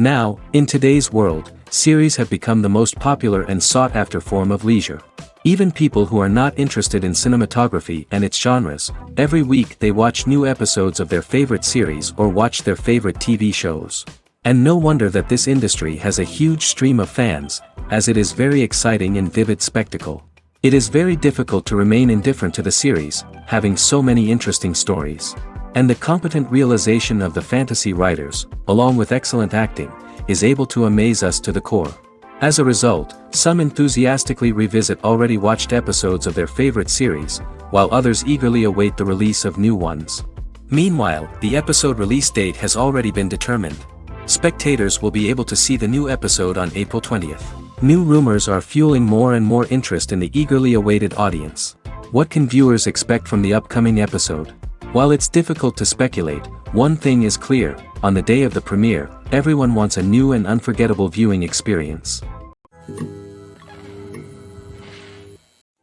Now, in today's world, series have become the most popular and sought-after form of leisure. Even people who are not interested in cinematography and its genres, every week they watch new episodes of their favorite series or watch their favorite TV shows. And no wonder that this industry has a huge stream of fans, as it is very exciting and vivid spectacle. It is very difficult to remain indifferent to the series, having so many interesting stories. And the competent realization of the fantasy writers, along with excellent acting, is able to amaze us to the core. As a result, some enthusiastically revisit already watched episodes of their favorite series, while others eagerly await the release of new ones. Meanwhile, the episode release date has already been determined. Spectators will be able to see the new episode on April 20th. New rumors are fueling more and more interest in the eagerly awaited audience. What can viewers expect from the upcoming episode? While it's difficult to speculate, one thing is clear: on the day of the premiere, everyone wants a new and unforgettable viewing experience.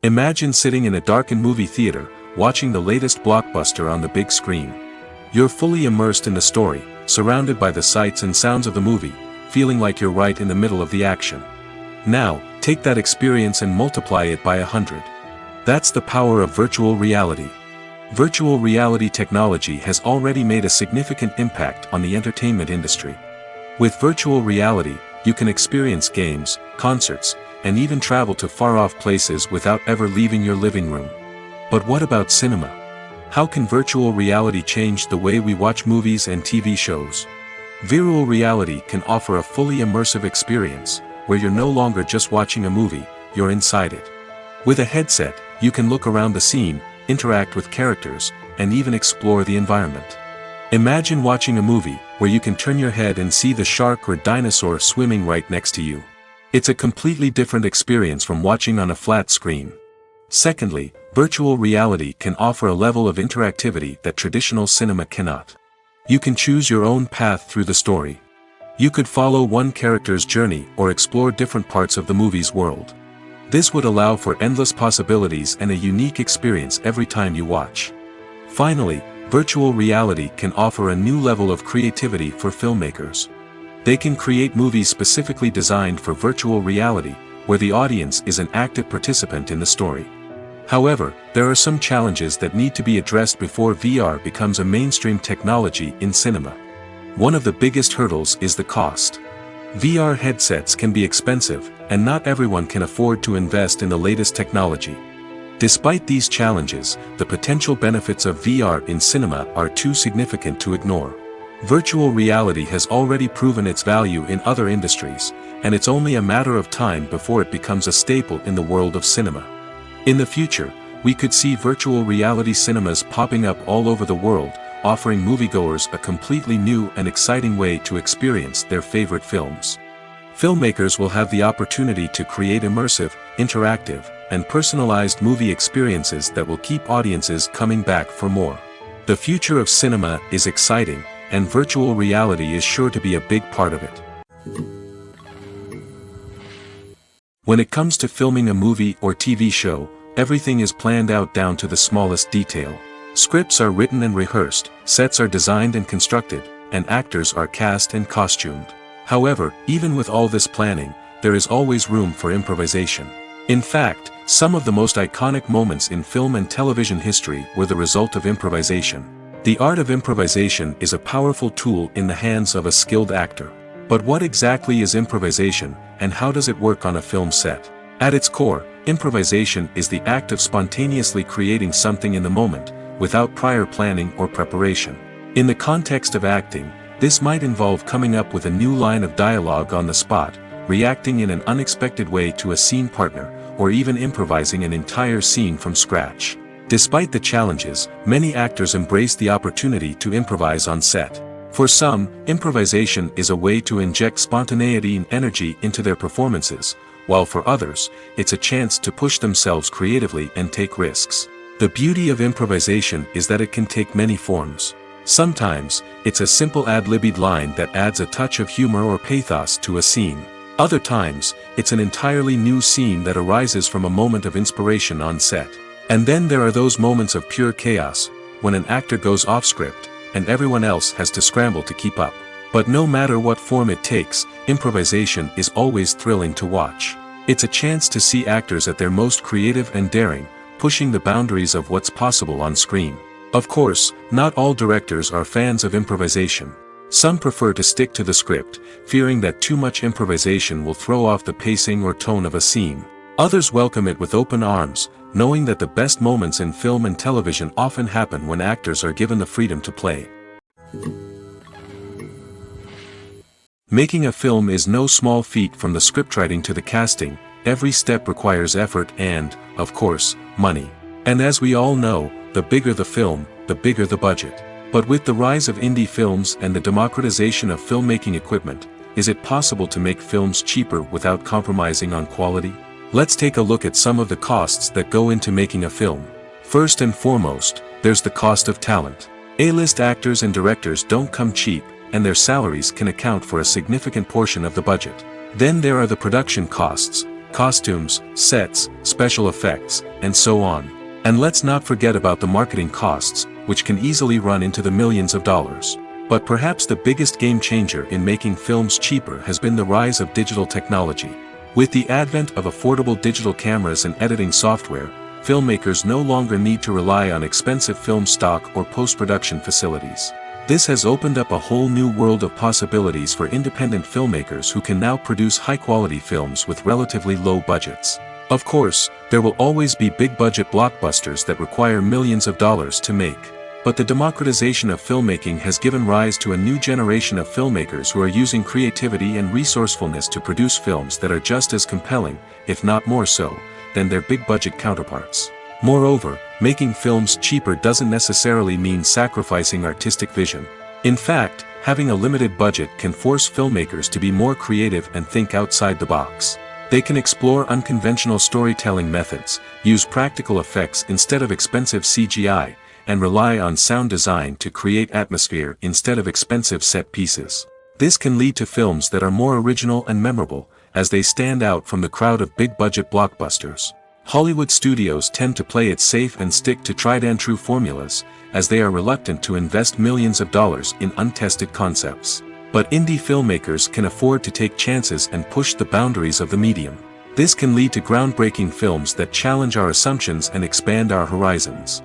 Imagine sitting in a darkened movie theater, watching the latest blockbuster on the big screen. You're fully immersed in the story, surrounded by the sights and sounds of the movie, feeling like you're right in the middle of the action. Now, take that experience and multiply it by 100. That's the power of virtual reality. Virtual reality technology has already made a significant impact on the entertainment industry. With virtual reality, you can experience games, concerts, and even travel to far-off places without ever leaving your living room. But what about cinema? How can virtual reality change the way we watch movies and TV shows? Virtual reality can offer a fully immersive experience, where you're no longer just watching a movie, you're inside it. With a headset, you can look around the scene, interact with characters, and even explore the environment. Imagine watching a movie where you can turn your head and see the shark or dinosaur swimming right next to you. It's a completely different experience from watching on a flat screen. Secondly, virtual reality can offer a level of interactivity that traditional cinema cannot. You can choose your own path through the story. You could follow one character's journey or explore different parts of the movie's world. This would allow for endless possibilities and a unique experience every time you watch. Finally, virtual reality can offer a new level of creativity for filmmakers. They can create movies specifically designed for virtual reality, where the audience is an active participant in the story. However, there are some challenges that need to be addressed before VR becomes a mainstream technology in cinema. One of the biggest hurdles is the cost. VR headsets can be expensive, and not everyone can afford to invest in the latest technology. Despite these challenges, the potential benefits of VR in cinema are too significant to ignore. Virtual reality has already proven its value in other industries, and it's only a matter of time before it becomes a staple in the world of cinema. In the future, we could see virtual reality cinemas popping up all over the world, offering moviegoers a completely new and exciting way to experience their favorite films. Filmmakers will have the opportunity to create immersive, interactive, and personalized movie experiences that will keep audiences coming back for more. The future of cinema is exciting, and virtual reality is sure to be a big part of it. When it comes to filming a movie or TV show, everything is planned out down to the smallest detail. Scripts are written and rehearsed, sets are designed and constructed, and actors are cast and costumed. However, even with all this planning, there is always room for improvisation. In fact, some of the most iconic moments in film and television history were the result of improvisation. The art of improvisation is a powerful tool in the hands of a skilled actor. But what exactly is improvisation, and how does it work on a film set? At its core, improvisation is the act of spontaneously creating something in the moment, without prior planning or preparation. In the context of acting, this might involve coming up with a new line of dialogue on the spot, reacting in an unexpected way to a scene partner, or even improvising an entire scene from scratch. Despite the challenges, many actors embrace the opportunity to improvise on set. For some, improvisation is a way to inject spontaneity and energy into their performances, while for others, it's a chance to push themselves creatively and take risks. The beauty of improvisation is that it can take many forms. Sometimes, it's a simple ad-libbed line that adds a touch of humor or pathos to a scene. Other times, it's an entirely new scene that arises from a moment of inspiration on set. And then there are those moments of pure chaos, when an actor goes off script, and everyone else has to scramble to keep up. But no matter what form it takes, improvisation is always thrilling to watch. It's a chance to see actors at their most creative and daring, pushing the boundaries of what's possible on screen. Of course, not all directors are fans of improvisation. Some prefer to stick to the script, fearing that too much improvisation will throw off the pacing or tone of a scene. Others welcome it with open arms, knowing that the best moments in film and television often happen when actors are given the freedom to play. Making a film is no small feat. From the scriptwriting to the casting, every step requires effort and, of course, money. And as we all know, the bigger the film, the bigger the budget. But with the rise of indie films and the democratization of filmmaking equipment, is it possible to make films cheaper without compromising on quality? Let's take a look at some of the costs that go into making a film. First and foremost, there's the cost of talent. A-list actors and directors don't come cheap, and their salaries can account for a significant portion of the budget. Then there are the production costs, costumes, sets, special effects, and so on. And let's not forget about the marketing costs, which can easily run into the millions of dollars. But perhaps the biggest game changer in making films cheaper has been the rise of digital technology. With the advent of affordable digital cameras and editing software, filmmakers no longer need to rely on expensive film stock or post-production facilities. This has opened up a whole new world of possibilities for independent filmmakers who can now produce high-quality films with relatively low budgets. Of course, there will always be big-budget blockbusters that require millions of dollars to make. But the democratization of filmmaking has given rise to a new generation of filmmakers who are using creativity and resourcefulness to produce films that are just as compelling, if not more so, than their big-budget counterparts. Moreover, making films cheaper doesn't necessarily mean sacrificing artistic vision. In fact, having a limited budget can force filmmakers to be more creative and think outside the box. They can explore unconventional storytelling methods, use practical effects instead of expensive CGI, and rely on sound design to create atmosphere instead of expensive set pieces. This can lead to films that are more original and memorable, as they stand out from the crowd of big-budget blockbusters. Hollywood studios tend to play it safe and stick to tried-and-true formulas, as they are reluctant to invest millions of dollars in untested concepts. But indie filmmakers can afford to take chances and push the boundaries of the medium. This can lead to groundbreaking films that challenge our assumptions and expand our horizons.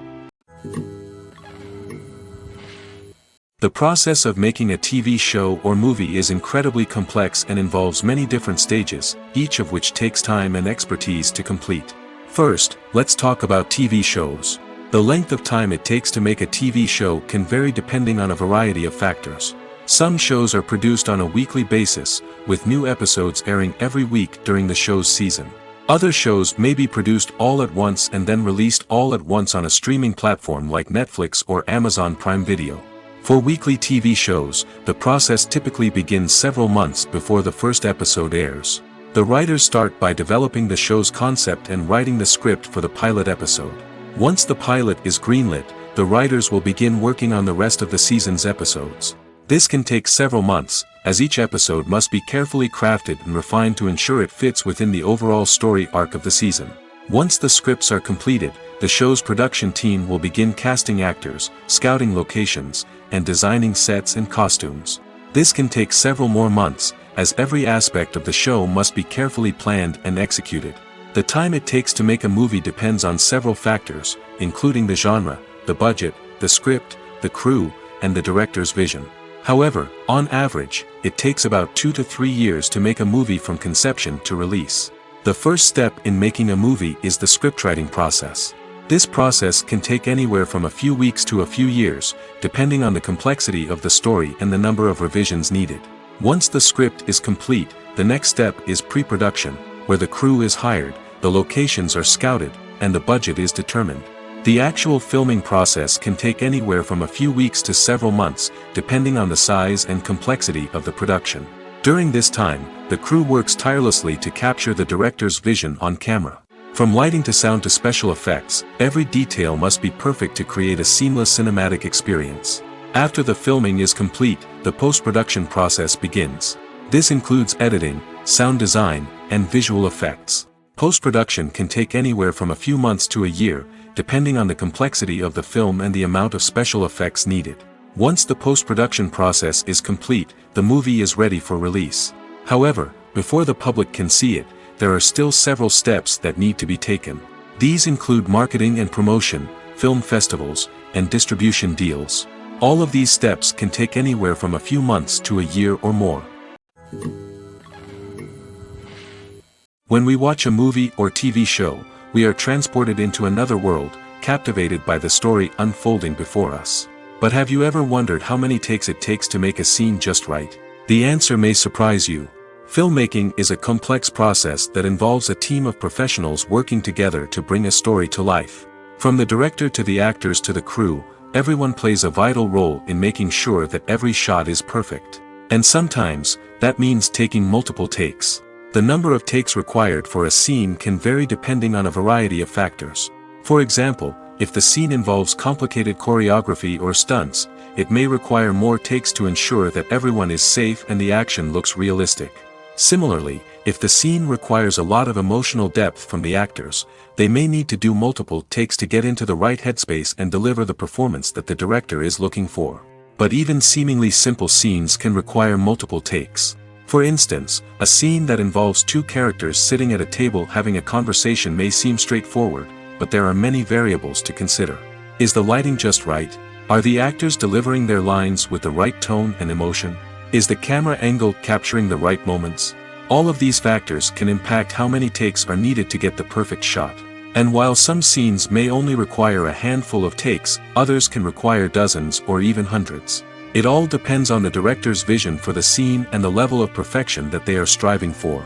The process of making a TV show or movie is incredibly complex and involves many different stages, each of which takes time and expertise to complete. First, let's talk about TV shows. The length of time it takes to make a TV show can vary depending on a variety of factors. Some shows are produced on a weekly basis, with new episodes airing every week during the show's season. Other shows may be produced all at once and then released all at once on a streaming platform like Netflix or Amazon Prime Video. For weekly TV shows, the process typically begins several months before the first episode airs. The writers start by developing the show's concept and writing the script for the pilot episode. Once the pilot is greenlit, the writers will begin working on the rest of the season's episodes. This can take several months, as each episode must be carefully crafted and refined to ensure it fits within the overall story arc of the season. Once the scripts are completed, the show's production team will begin casting actors, scouting locations, and designing sets and costumes. This can take several more months, as every aspect of the show must be carefully planned and executed. The time it takes to make a movie depends on several factors, including the genre, the budget, the script, the crew, and the director's vision. However, on average, it takes about 2 to 3 years to make a movie from conception to release. The first step in making a movie is the scriptwriting process. This process can take anywhere from a few weeks to a few years, depending on the complexity of the story and the number of revisions needed. Once the script is complete, the next step is pre-production, where the crew is hired, the locations are scouted, and the budget is determined. The actual filming process can take anywhere from a few weeks to several months, depending on the size and complexity of the production. During this time, the crew works tirelessly to capture the director's vision on camera. From lighting to sound to special effects, every detail must be perfect to create a seamless cinematic experience. After the filming is complete, the post-production process begins. This includes editing, sound design, and visual effects. Post-production can take anywhere from a few months to a year, depending on the complexity of the film and the amount of special effects needed. Once the post-production process is complete, the movie is ready for release. However, before the public can see it, there are still several steps that need to be taken. These include marketing and promotion, film festivals, and distribution deals. All of these steps can take anywhere from a few months to a year or more. When we watch a movie or TV show, we are transported into another world, captivated by the story unfolding before us. But have you ever wondered how many takes it takes to make a scene just right? The answer may surprise you. Filmmaking is a complex process that involves a team of professionals working together to bring a story to life. From the director to the actors to the crew, everyone plays a vital role in making sure that every shot is perfect. And sometimes, that means taking multiple takes. The number of takes required for a scene can vary depending on a variety of factors. For example, if the scene involves complicated choreography or stunts, it may require more takes to ensure that everyone is safe and the action looks realistic. Similarly, if the scene requires a lot of emotional depth from the actors, they may need to do multiple takes to get into the right headspace and deliver the performance that the director is looking for. But even seemingly simple scenes can require multiple takes. For instance, a scene that involves two characters sitting at a table having a conversation may seem straightforward, but there are many variables to consider. Is the lighting just right? Are the actors delivering their lines with the right tone and emotion? Is the camera angle capturing the right moments? All of these factors can impact how many takes are needed to get the perfect shot. And while some scenes may only require a handful of takes, others can require dozens or even hundreds. It all depends on the director's vision for the scene and the level of perfection that they are striving for.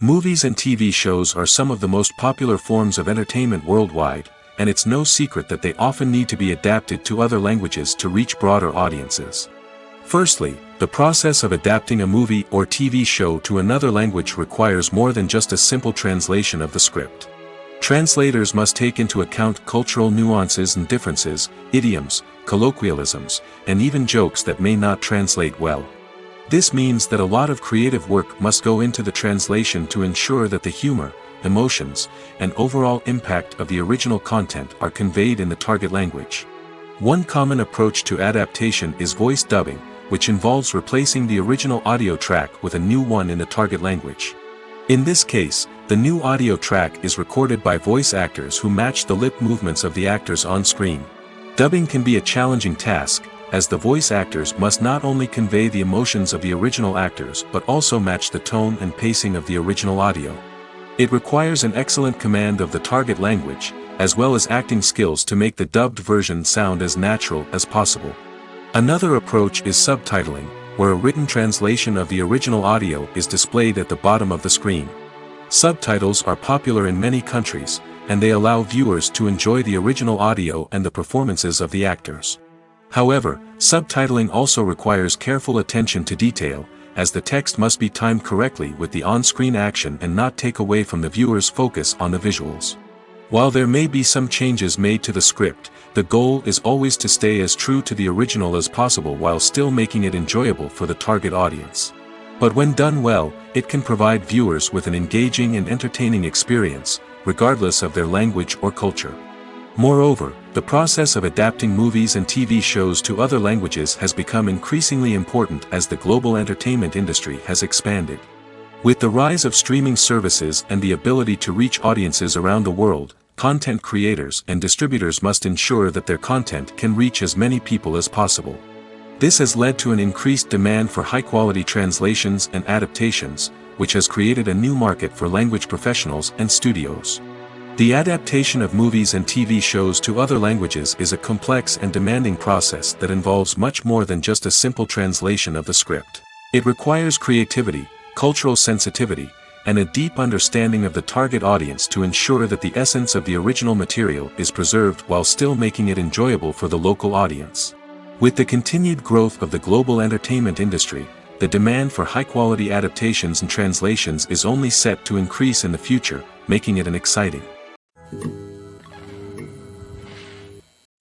Movies and TV shows are some of the most popular forms of entertainment worldwide, and it's no secret that they often need to be adapted to other languages to reach broader audiences. Firstly, the process of adapting a movie or TV show to another language requires more than just a simple translation of the script. Translators must take into account cultural nuances and differences, idioms, colloquialisms, and even jokes that may not translate well. This means that a lot of creative work must go into the translation to ensure that the humor, emotions, and overall impact of the original content are conveyed in the target language. One common approach to adaptation is voice dubbing, which involves replacing the original audio track with a new one in the target language. In this case, the new audio track is recorded by voice actors who match the lip movements of the actors on screen. Dubbing can be a challenging task, as the voice actors must not only convey the emotions of the original actors but also match the tone and pacing of the original audio. It requires an excellent command of the target language, as well as acting skills to make the dubbed version sound as natural as possible. Another approach is subtitling, where a written translation of the original audio is displayed at the bottom of the screen. Subtitles are popular in many countries, and they allow viewers to enjoy the original audio and the performances of the actors. However, subtitling also requires careful attention to detail, as the text must be timed correctly with the on-screen action and not take away from the viewer's focus on the visuals. While there may be some changes made to the script, the goal is always to stay as true to the original as possible while still making it enjoyable for the target audience. But when done well, it can provide viewers with an engaging and entertaining experience, regardless of their language or culture. Moreover, the process of adapting movies and TV shows to other languages has become increasingly important as the global entertainment industry has expanded. With the rise of streaming services and the ability to reach audiences around the world, content creators and distributors must ensure that their content can reach as many people as possible. This has led to an increased demand for high-quality translations and adaptations, which has created a new market for language professionals and studios. The adaptation of movies and TV shows to other languages is a complex and demanding process that involves much more than just a simple translation of the script. It requires creativity, cultural sensitivity, and a deep understanding of the target audience to ensure that the essence of the original material is preserved while still making it enjoyable for the local audience. With the continued growth of the global entertainment industry, the demand for high-quality adaptations and translations is only set to increase in the future, making it exciting.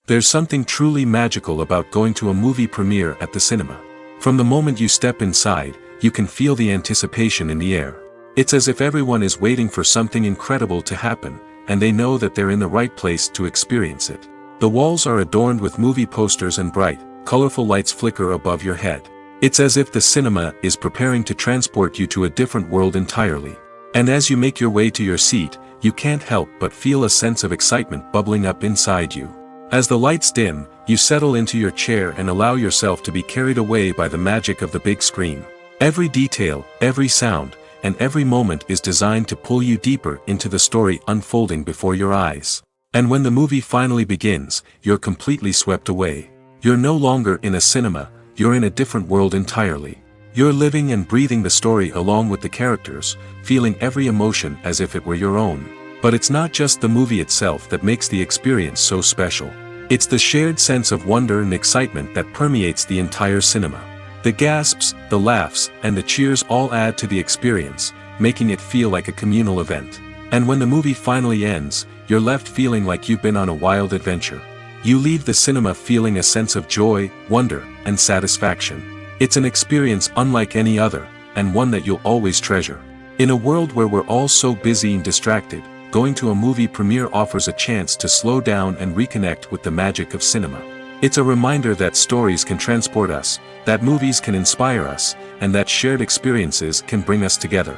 There's something truly magical about going to a movie premiere at the cinema. From the moment you step inside, you can feel the anticipation in the air. It's as if everyone is waiting for something incredible to happen, and they know that they're in the right place to experience it. The walls are adorned with movie posters and bright, colorful lights flicker above your head. It's as if the cinema is preparing to transport you to a different world entirely. And as you make your way to your seat, you can't help but feel a sense of excitement bubbling up inside you. As the lights dim, you settle into your chair and allow yourself to be carried away by the magic of the big screen. Every detail, every sound, and every moment is designed to pull you deeper into the story unfolding before your eyes. And when the movie finally begins, you're completely swept away. You're no longer in a cinema, you're in a different world entirely. You're living and breathing the story along with the characters, feeling every emotion as if it were your own. But it's not just the movie itself that makes the experience so special. It's the shared sense of wonder and excitement that permeates the entire cinema. The gasps, the laughs, and the cheers all add to the experience, making it feel like a communal event. And when the movie finally ends, you're left feeling like you've been on a wild adventure. You leave the cinema feeling a sense of joy, wonder, and satisfaction. It's an experience unlike any other, and one that you'll always treasure. In a world where we're all so busy and distracted, going to a movie premiere offers a chance to slow down and reconnect with the magic of cinema. It's a reminder that stories can transport us, that movies can inspire us, and that shared experiences can bring us together.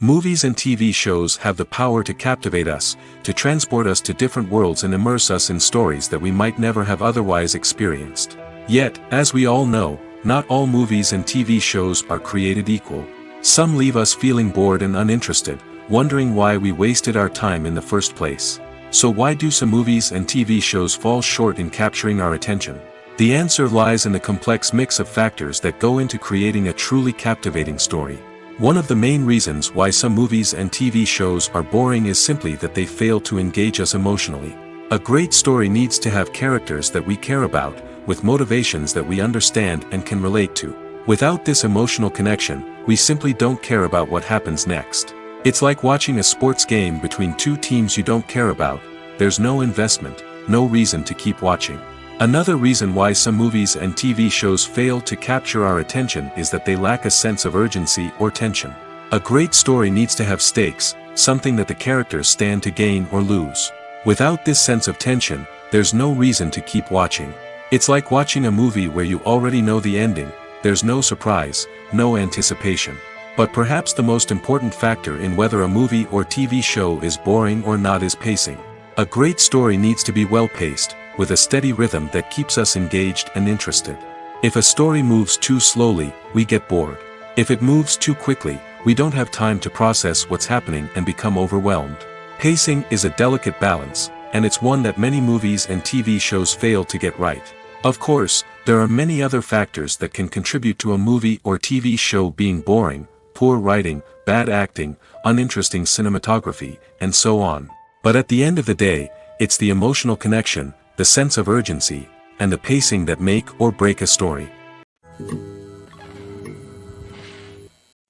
Movies and TV shows have the power to captivate us, to transport us to different worlds and immerse us in stories that we might never have otherwise experienced. Yet, as we all know, not all movies and TV shows are created equal. Some leave us feeling bored and uninterested, wondering why we wasted our time in the first place. So why do some movies and TV shows fall short in capturing our attention? The answer lies in the complex mix of factors that go into creating a truly captivating story. One of the main reasons why some movies and TV shows are boring is simply that they fail to engage us emotionally. A great story needs to have characters that we care about, with motivations that we understand and can relate to. Without this emotional connection, we simply don't care about what happens next. It's like watching a sports game between two teams you don't care about. There's no investment, no reason to keep watching. Another reason why some movies and TV shows fail to capture our attention is that they lack a sense of urgency or tension. A great story needs to have stakes, something that the characters stand to gain or lose. Without this sense of tension, there's no reason to keep watching. It's like watching a movie where you already know the ending, there's no surprise, no anticipation. But perhaps the most important factor in whether a movie or TV show is boring or not is pacing. A great story needs to be well-paced, with a steady rhythm that keeps us engaged and interested. If a story moves too slowly, we get bored. If it moves too quickly, we don't have time to process what's happening and become overwhelmed. Pacing is a delicate balance, and it's one that many movies and TV shows fail to get right. Of course, there are many other factors that can contribute to a movie or TV show being boring: poor writing, bad acting, uninteresting cinematography, and so on. But at the end of the day, it's the emotional connection, the sense of urgency, and the pacing that make or break a story.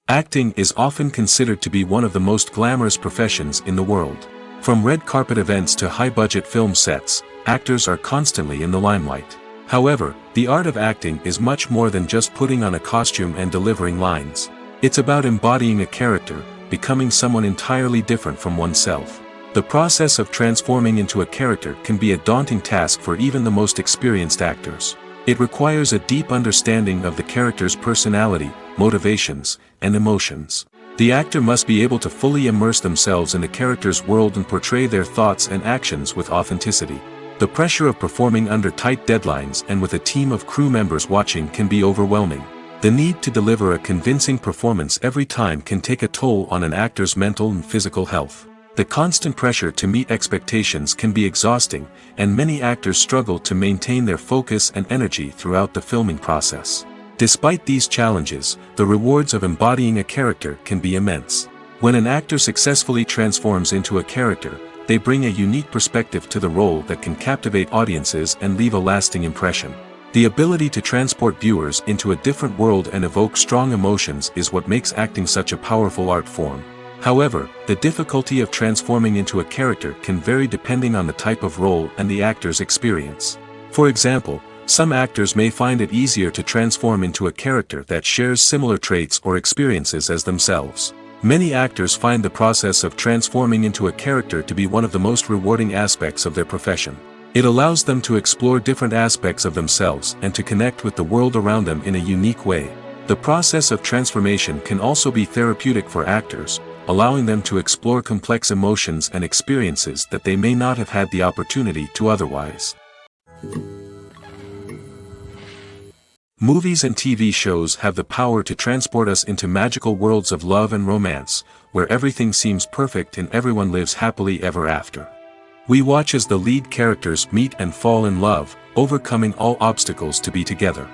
Acting is often considered to be one of the most glamorous professions in the world. From red carpet events to high-budget film sets, actors are constantly in the limelight. However, the art of acting is much more than just putting on a costume and delivering lines. It's about embodying a character, becoming someone entirely different from oneself. The process of transforming into a character can be a daunting task for even the most experienced actors. It requires a deep understanding of the character's personality, motivations, and emotions. The actor must be able to fully immerse themselves in the character's world and portray their thoughts and actions with authenticity. The pressure of performing under tight deadlines and with a team of crew members watching can be overwhelming. The need to deliver a convincing performance every time can take a toll on an actor's mental and physical health. The constant pressure to meet expectations can be exhausting, and many actors struggle to maintain their focus and energy throughout the filming process. Despite these challenges, the rewards of embodying a character can be immense. When an actor successfully transforms into a character, they bring a unique perspective to the role that can captivate audiences and leave a lasting impression. The ability to transport viewers into a different world and evoke strong emotions is what makes acting such a powerful art form. However, the difficulty of transforming into a character can vary depending on the type of role and the actor's experience. For example, some actors may find it easier to transform into a character that shares similar traits or experiences as themselves. Many actors find the process of transforming into a character to be one of the most rewarding aspects of their profession. It allows them to explore different aspects of themselves and to connect with the world around them in a unique way. The process of transformation can also be therapeutic for actors, allowing them to explore complex emotions and experiences that they may not have had the opportunity to otherwise. Movies and TV shows have the power to transport us into magical worlds of love and romance, where everything seems perfect and everyone lives happily ever after. We watch as the lead characters meet and fall in love, overcoming all obstacles to be together.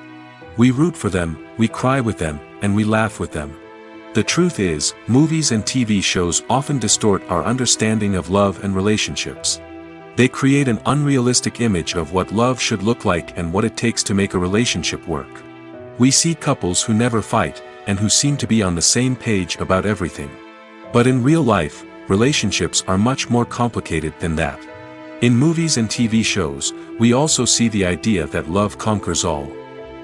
We root for them, we cry with them, and we laugh with them. The truth is, movies and TV shows often distort our understanding of love and relationships. They create an unrealistic image of what love should look like and what it takes to make a relationship work. We see couples who never fight, and who seem to be on the same page about everything. But in real life, relationships are much more complicated than that. In movies and TV shows, we also see the idea that love conquers all.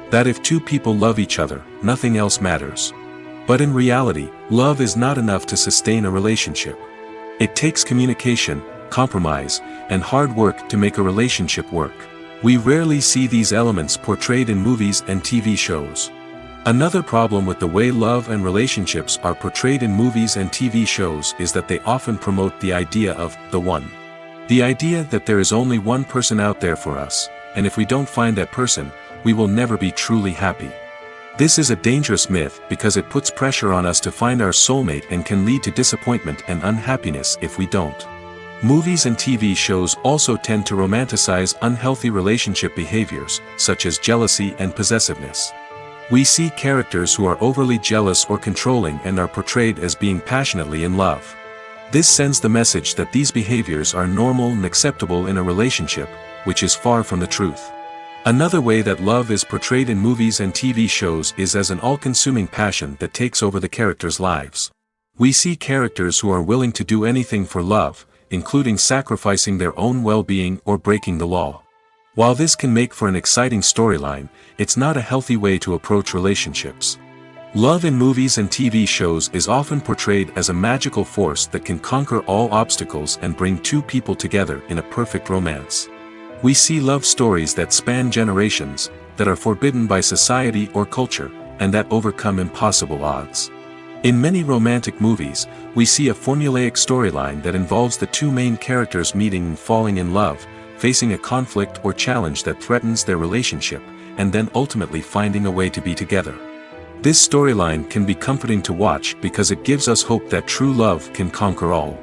That if two people love each other, nothing else matters. But in reality, love is not enough to sustain a relationship. It takes communication, compromise, and hard work to make a relationship work. We rarely see these elements portrayed in movies and TV shows. Another problem with the way love and relationships are portrayed in movies and TV shows is that they often promote the idea of the one. The idea that there is only one person out there for us, and if we don't find that person, we will never be truly happy. This is a dangerous myth because it puts pressure on us to find our soulmate and can lead to disappointment and unhappiness if we don't. Movies and TV shows also tend to romanticize unhealthy relationship behaviors, such as jealousy and possessiveness. We see characters who are overly jealous or controlling and are portrayed as being passionately in love. This sends the message that these behaviors are normal and acceptable in a relationship, which is far from the truth. Another way that love is portrayed in movies and TV shows is as an all-consuming passion that takes over the characters' lives. We see characters who are willing to do anything for love, including sacrificing their own well-being or breaking the law. While this can make for an exciting storyline, it's not a healthy way to approach relationships. Love in movies and TV shows is often portrayed as a magical force that can conquer all obstacles and bring two people together in a perfect romance. We see love stories that span generations, that are forbidden by society or culture, and that overcome impossible odds. In many romantic movies, we see a formulaic storyline that involves the two main characters meeting and falling in love, facing a conflict or challenge that threatens their relationship, and then ultimately finding a way to be together. This storyline can be comforting to watch because it gives us hope that true love can conquer all.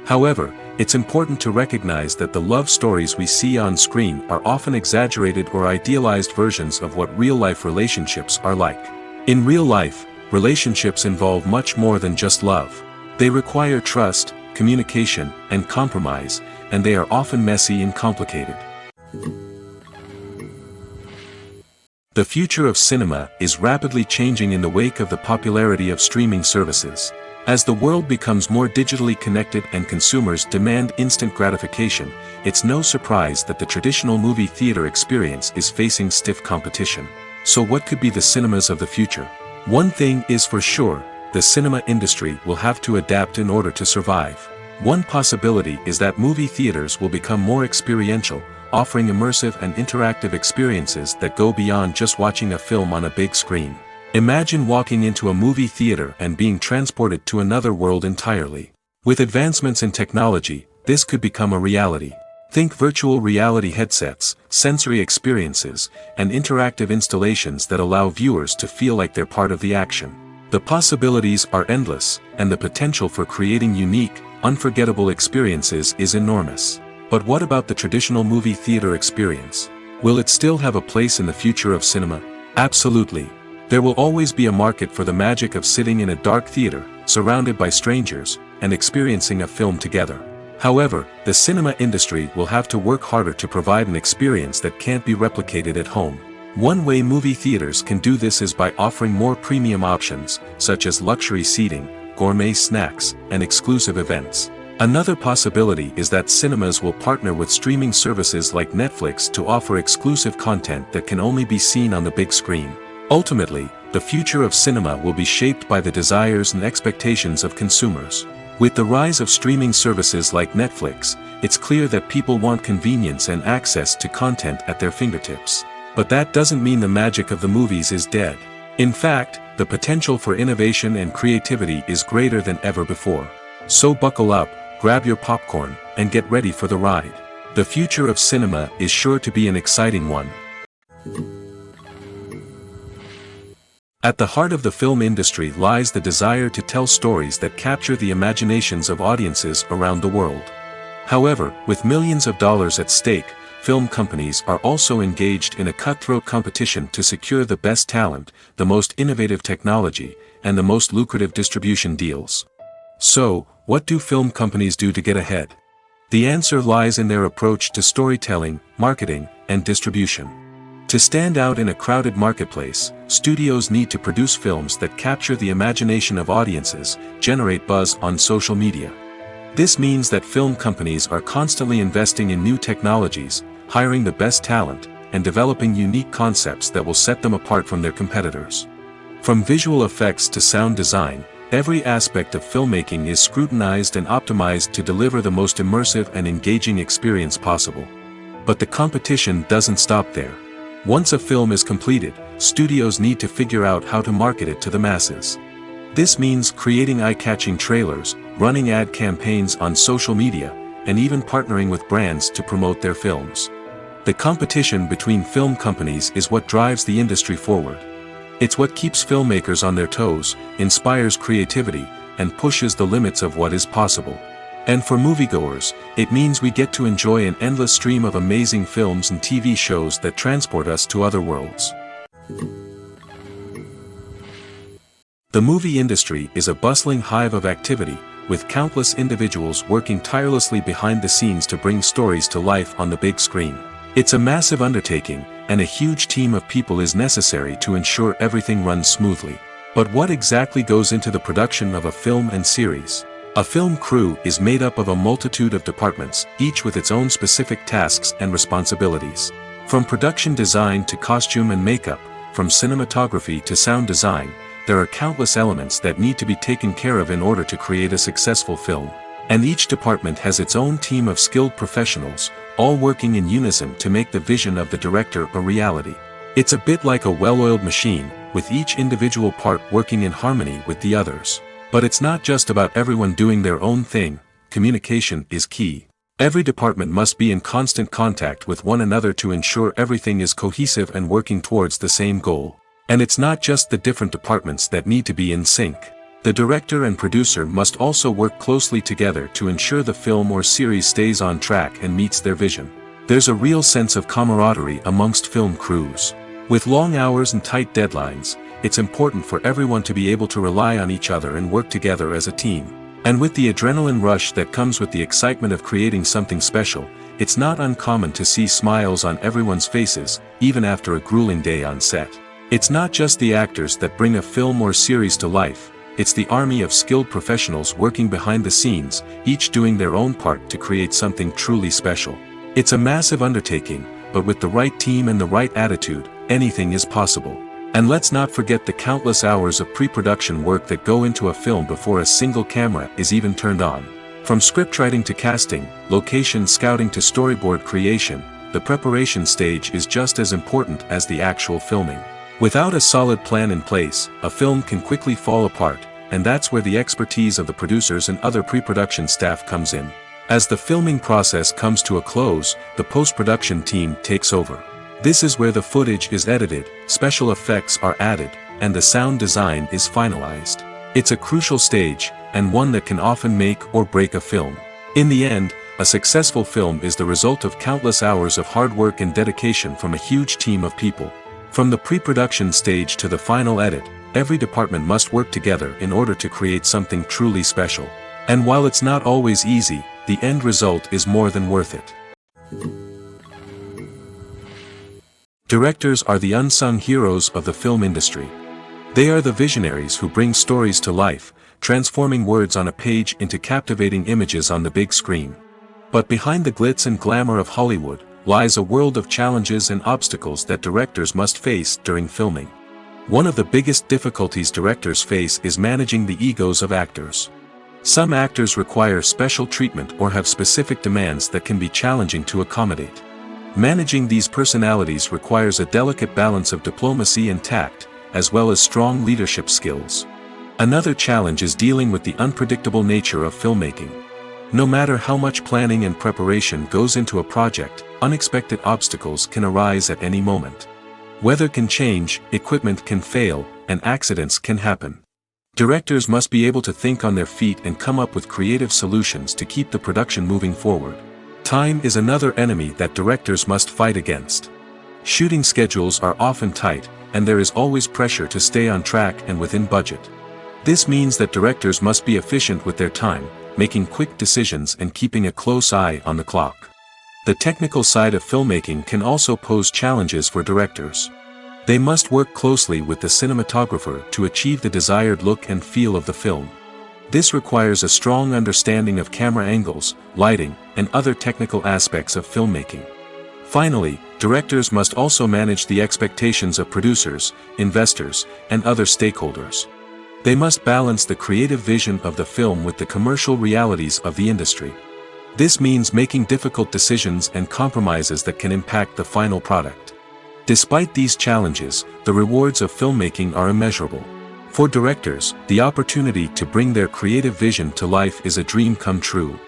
However, it's important to recognize that the love stories we see on screen are often exaggerated or idealized versions of what real-life relationships are like. In real life, relationships involve much more than just love. They require trust, communication, and compromise, and they are often messy and complicated. The future of cinema is rapidly changing in the wake of the popularity of streaming services. As the world becomes more digitally connected and consumers demand instant gratification, it's no surprise that the traditional movie theater experience is facing stiff competition. So what could be the cinemas of the future? One thing is for sure, the cinema industry will have to adapt in order to survive. One possibility is that movie theaters will become more experiential, offering immersive and interactive experiences that go beyond just watching a film on a big screen. Imagine walking into a movie theater and being transported to another world entirely. With advancements in technology, this could become a reality. Think virtual reality headsets, sensory experiences, and interactive installations that allow viewers to feel like they're part of the action. The possibilities are endless, and the potential for creating unique, unforgettable experiences is enormous. But what about the traditional movie theater experience? Will it still have a place in the future of cinema? Absolutely. There will always be a market for the magic of sitting in a dark theater, surrounded by strangers, and experiencing a film together. However, the cinema industry will have to work harder to provide an experience that can't be replicated at home. One way movie theaters can do this is by offering more premium options, such as luxury seating, gourmet snacks, and exclusive events. Another possibility is that cinemas will partner with streaming services like Netflix to offer exclusive content that can only be seen on the big screen. Ultimately, the future of cinema will be shaped by the desires and expectations of consumers. With the rise of streaming services like Netflix, it's clear that people want convenience and access to content at their fingertips. But that doesn't mean the magic of the movies is dead. In fact, the potential for innovation and creativity is greater than ever before. So buckle up, grab your popcorn, and get ready for the ride. The future of cinema is sure to be an exciting one. At the heart of the film industry lies the desire to tell stories that capture the imaginations of audiences around the world. However, with millions of dollars at stake, film companies are also engaged in a cutthroat competition to secure the best talent, the most innovative technology, and the most lucrative distribution deals. So, what do film companies do to get ahead? The answer lies in their approach to storytelling, marketing, and distribution. To stand out in a crowded marketplace, studios need to produce films that capture the imagination of audiences, generate buzz on social media. This means that film companies are constantly investing in new technologies, hiring the best talent, and developing unique concepts that will set them apart from their competitors. From visual effects to sound design, every aspect of filmmaking is scrutinized and optimized to deliver the most immersive and engaging experience possible. But the competition doesn't stop there. Once a film is completed, studios need to figure out how to market it to the masses. This means creating eye-catching trailers, running ad campaigns on social media, and even partnering with brands to promote their films. The competition between film companies is what drives the industry forward. It's what keeps filmmakers on their toes, inspires creativity, and pushes the limits of what is possible. And for moviegoers, it means we get to enjoy an endless stream of amazing films and TV shows that transport us to other worlds. The movie industry is a bustling hive of activity, with countless individuals working tirelessly behind the scenes to bring stories to life on the big screen. It's a massive undertaking, and a huge team of people is necessary to ensure everything runs smoothly. But what exactly goes into the production of a film and series? A film crew is made up of a multitude of departments, each with its own specific tasks and responsibilities. From production design to costume and makeup, from cinematography to sound design, there are countless elements that need to be taken care of in order to create a successful film. And each department has its own team of skilled professionals, all working in unison to make the vision of the director a reality. It's a bit like a well-oiled machine, with each individual part working in harmony with the others. But it's not just about everyone doing their own thing. Communication is key. Every department must be in constant contact with one another to ensure everything is cohesive and working towards the same goal. And it's not just the different departments that need to be in sync. The director and producer must also work closely together to ensure the film or series stays on track and meets their vision. There's a real sense of camaraderie amongst film crews. With long hours and tight deadlines, it's important for everyone to be able to rely on each other and work together as a team. And with the adrenaline rush that comes with the excitement of creating something special, it's not uncommon to see smiles on everyone's faces, even after a grueling day on set. It's not just the actors that bring a film or series to life, it's the army of skilled professionals working behind the scenes, each doing their own part to create something truly special. It's a massive undertaking, but with the right team and the right attitude, anything is possible. And let's not forget the countless hours of pre-production work that go into a film before a single camera is even turned on. From scriptwriting to casting, location scouting to storyboard creation, the preparation stage is just as important as the actual filming. Without a solid plan in place, a film can quickly fall apart, and that's where the expertise of the producers and other pre-production staff comes in. As the filming process comes to a close, the post-production team takes over. This is where the footage is edited, special effects are added, and the sound design is finalized. It's a crucial stage, and one that can often make or break a film. In the end, a successful film is the result of countless hours of hard work and dedication from a huge team of people. From the pre-production stage to the final edit, every department must work together in order to create something truly special. And while it's not always easy, the end result is more than worth it. Directors are the unsung heroes of the film industry. They are the visionaries who bring stories to life, transforming words on a page into captivating images on the big screen. But behind the glitz and glamour of Hollywood lies a world of challenges and obstacles that directors must face during filming. One of the biggest difficulties directors face is managing the egos of actors. Some actors require special treatment or have specific demands that can be challenging to accommodate. Managing these personalities requires a delicate balance of diplomacy and tact, as well as strong leadership skills. Another challenge is dealing with the unpredictable nature of filmmaking. No matter how much planning and preparation goes into a project, unexpected obstacles can arise at any moment. Weather can change, equipment can fail, and accidents can happen. Directors must be able to think on their feet and come up with creative solutions to keep the production moving forward. Time is another enemy that directors must fight against. Shooting schedules are often tight, and there is always pressure to stay on track and within budget. This means that directors must be efficient with their time, making quick decisions and keeping a close eye on the clock. The technical side of filmmaking can also pose challenges for directors. They must work closely with the cinematographer to achieve the desired look and feel of the film. This requires a strong understanding of camera angles, lighting, and other technical aspects of filmmaking. Finally, directors must also manage the expectations of producers, investors, and other stakeholders. They must balance the creative vision of the film with the commercial realities of the industry. This means making difficult decisions and compromises that can impact the final product. Despite these challenges, the rewards of filmmaking are immeasurable. For directors, the opportunity to bring their creative vision to life is a dream come true.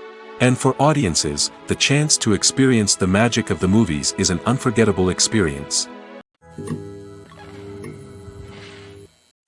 And for audiences, the chance to experience the magic of the movies is an unforgettable experience.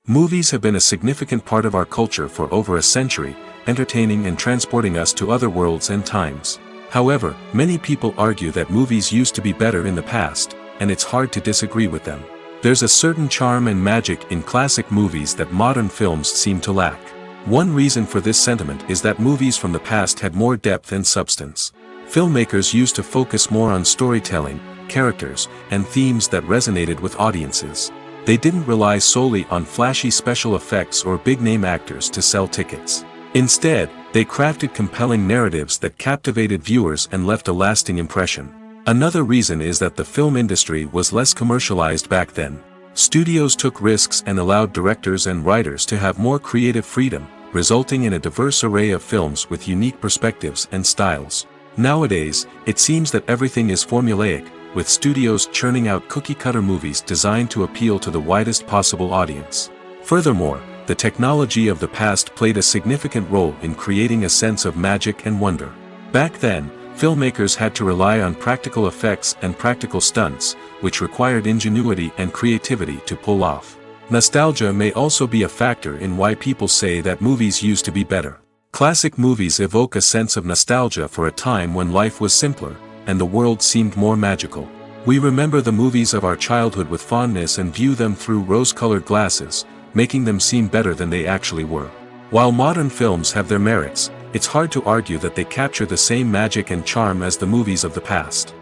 Movies have been a significant part of our culture for over a century, entertaining and transporting us to other worlds and times. However, many people argue that movies used to be better in the past, and it's hard to disagree with them. There's a certain charm and magic in classic movies that modern films seem to lack. One reason for this sentiment is that movies from the past had more depth and substance. Filmmakers used to focus more on storytelling, characters, and themes that resonated with audiences. They didn't rely solely on flashy special effects or big-name actors to sell tickets. Instead, they crafted compelling narratives that captivated viewers and left a lasting impression. Another reason is that the film industry was less commercialized back then. Studios took risks and allowed directors and writers to have more creative freedom, resulting in a diverse array of films with unique perspectives and styles. Nowadays, it seems that everything is formulaic, with studios churning out cookie-cutter movies designed to appeal to the widest possible audience. Furthermore, the technology of the past played a significant role in creating a sense of magic and wonder. Back then, filmmakers had to rely on practical effects and practical stunts, which required ingenuity and creativity to pull off. Nostalgia may also be a factor in why people say that movies used to be better. Classic movies evoke a sense of nostalgia for a time when life was simpler, and the world seemed more magical. We remember the movies of our childhood with fondness and view them through rose-colored glasses, making them seem better than they actually were. While modern films have their merits, it's hard to argue that they capture the same magic and charm as the movies of the past.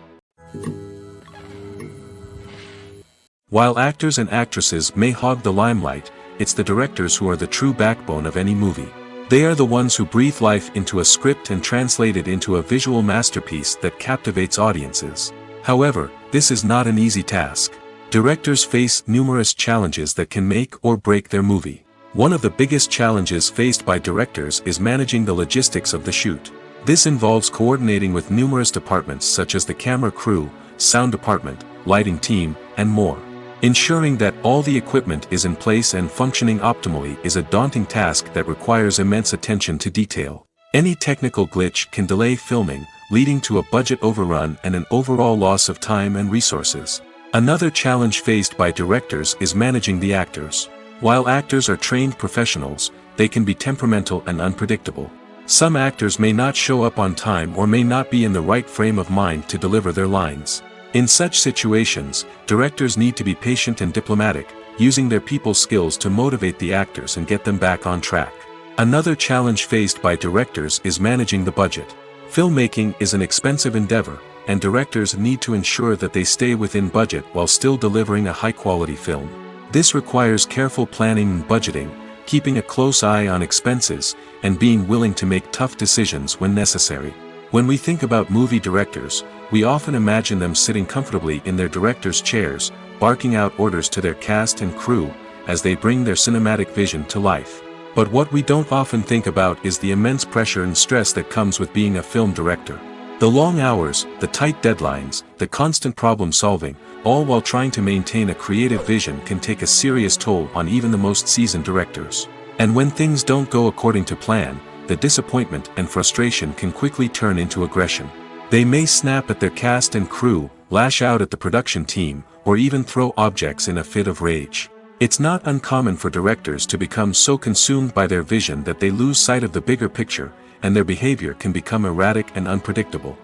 While actors and actresses may hog the limelight, it's the directors who are the true backbone of any movie. They are the ones who breathe life into a script and translate it into a visual masterpiece that captivates audiences. However, this is not an easy task. Directors face numerous challenges that can make or break their movie. One of the biggest challenges faced by directors is managing the logistics of the shoot. This involves coordinating with numerous departments such as the camera crew, sound department, lighting team, and more. Ensuring that all the equipment is in place and functioning optimally is a daunting task that requires immense attention to detail. Any technical glitch can delay filming, leading to a budget overrun and an overall loss of time and resources. Another challenge faced by directors is managing the actors. While actors are trained professionals, they can be temperamental and unpredictable. Some actors may not show up on time or may not be in the right frame of mind to deliver their lines. In such situations, directors need to be patient and diplomatic, using their people skills to motivate the actors and get them back on track. Another challenge faced by directors is managing the budget. Filmmaking is an expensive endeavor, and directors need to ensure that they stay within budget while still delivering a high-quality film. This requires careful planning and budgeting, keeping a close eye on expenses, and being willing to make tough decisions when necessary. When we think about movie directors, we often imagine them sitting comfortably in their director's chairs, barking out orders to their cast and crew, as they bring their cinematic vision to life. But what we don't often think about is the immense pressure and stress that comes with being a film director. The long hours, the tight deadlines, the constant problem solving, all while trying to maintain a creative vision can take a serious toll on even the most seasoned directors. And when things don't go according to plan, the disappointment and frustration can quickly turn into aggression. They may snap at their cast and crew, lash out at the production team, or even throw objects in a fit of rage. It's not uncommon for directors to become so consumed by their vision that they lose sight of the bigger picture, and their behavior can become erratic and unpredictable.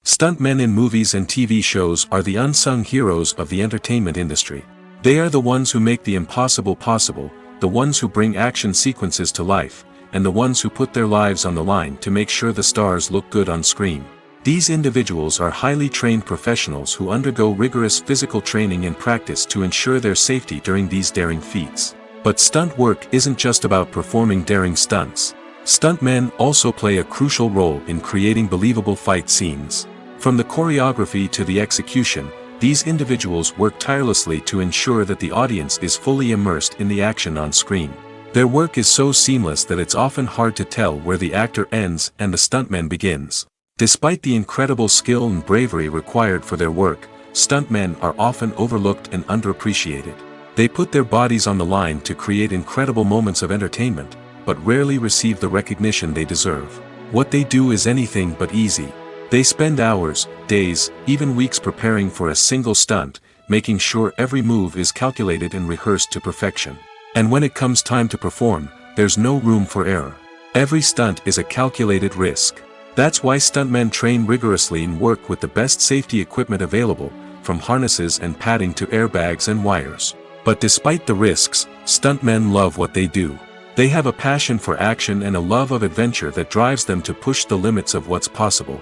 Stuntmen in movies and TV shows are the unsung heroes of the entertainment industry. They are the ones who make the impossible possible, the ones who bring action sequences to life, and the ones who put their lives on the line to make sure the stars look good on screen. These individuals are highly trained professionals who undergo rigorous physical training and practice to ensure their safety during these daring feats. But stunt work isn't just about performing daring stunts. Stuntmen also play a crucial role in creating believable fight scenes. From the choreography to the execution, these individuals work tirelessly to ensure that the audience is fully immersed in the action on screen. Their work is so seamless that it's often hard to tell where the actor ends and the stuntman begins. Despite the incredible skill and bravery required for their work, stuntmen are often overlooked and underappreciated. They put their bodies on the line to create incredible moments of entertainment, but rarely receive the recognition they deserve. What they do is anything but easy. They spend hours, days, even weeks preparing for a single stunt, making sure every move is calculated and rehearsed to perfection. And when it comes time to perform, there's no room for error. Every stunt is a calculated risk. That's why stuntmen train rigorously and work with the best safety equipment available, from harnesses and padding to airbags and wires. But despite the risks, stuntmen love what they do. They have a passion for action and a love of adventure that drives them to push the limits of what's possible.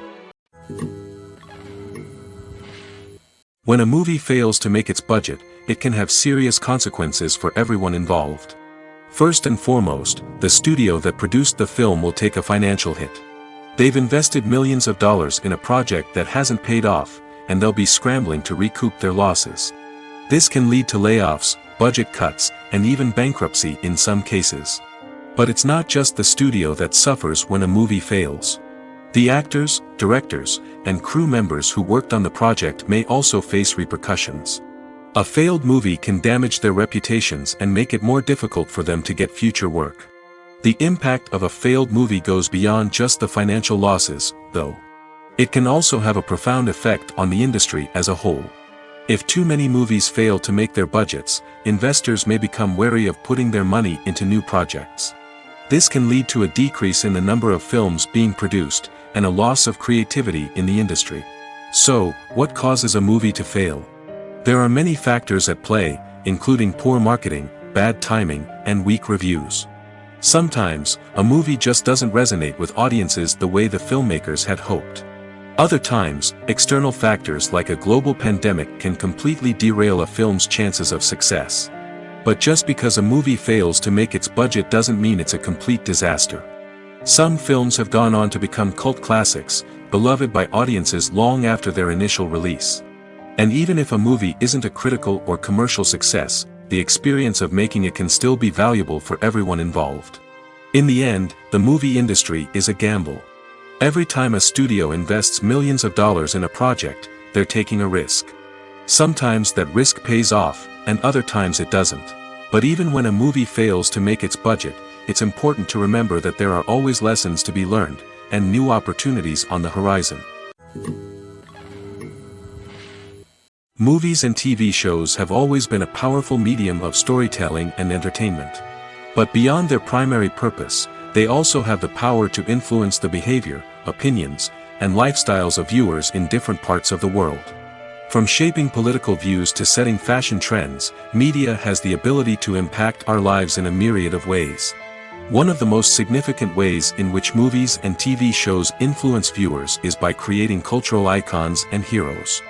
When a movie fails to make its budget, it can have serious consequences for everyone involved. First and foremost, the studio that produced the film will take a financial hit. They've invested millions of dollars in a project that hasn't paid off, and they'll be scrambling to recoup their losses. This can lead to layoffs, budget cuts, and even bankruptcy in some cases. But it's not just the studio that suffers when a movie fails. The actors, directors, and crew members who worked on the project may also face repercussions. A failed movie can damage their reputations and make it more difficult for them to get future work. The impact of a failed movie goes beyond just the financial losses, though. It can also have a profound effect on the industry as a whole. If too many movies fail to make their budgets, investors may become wary of putting their money into new projects. This can lead to a decrease in the number of films being produced, and a loss of creativity in the industry. So, what causes a movie to fail? There are many factors at play, including poor marketing, bad timing, and weak reviews. Sometimes, a movie just doesn't resonate with audiences the way the filmmakers had hoped. Other times, external factors like a global pandemic can completely derail a film's chances of success. But just because a movie fails to make its budget doesn't mean it's a complete disaster. Some films have gone on to become cult classics, beloved by audiences long after their initial release. And even if a movie isn't a critical or commercial success, the experience of making it can still be valuable for everyone involved. In the end, the movie industry is a gamble. Every time a studio invests millions of dollars in a project, they're taking a risk. Sometimes that risk pays off, and other times it doesn't. But even when a movie fails to make its budget, it's important to remember that there are always lessons to be learned, and new opportunities on the horizon. Movies and TV shows have always been a powerful medium of storytelling and entertainment. But beyond their primary purpose, they also have the power to influence the behavior, opinions, and lifestyles of viewers in different parts of the world. From shaping political views to setting fashion trends, media has the ability to impact our lives in a myriad of ways. One of the most significant ways in which movies and TV shows influence viewers is by creating cultural icons and heroes.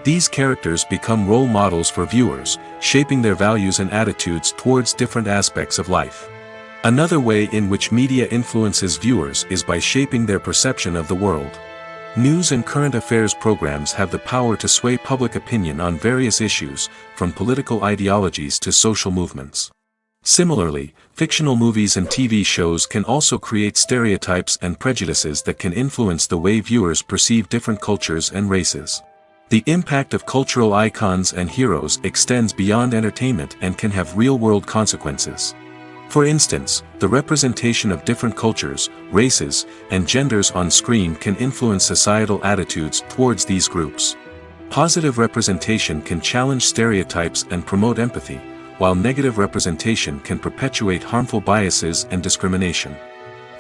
These characters become role models for viewers, shaping their values and attitudes towards different aspects of life. Another way in which media influences viewers is by shaping their perception of the world. News and current affairs programs have the power to sway public opinion on various issues, from political ideologies to social movements. Similarly, fictional movies and TV shows can also create stereotypes and prejudices that can influence the way viewers perceive different cultures and races. The impact of cultural icons and heroes extends beyond entertainment and can have real-world consequences. For instance, the representation of different cultures, races, and genders on screen can influence societal attitudes towards these groups. Positive representation can challenge stereotypes and promote empathy, while negative representation can perpetuate harmful biases and discrimination.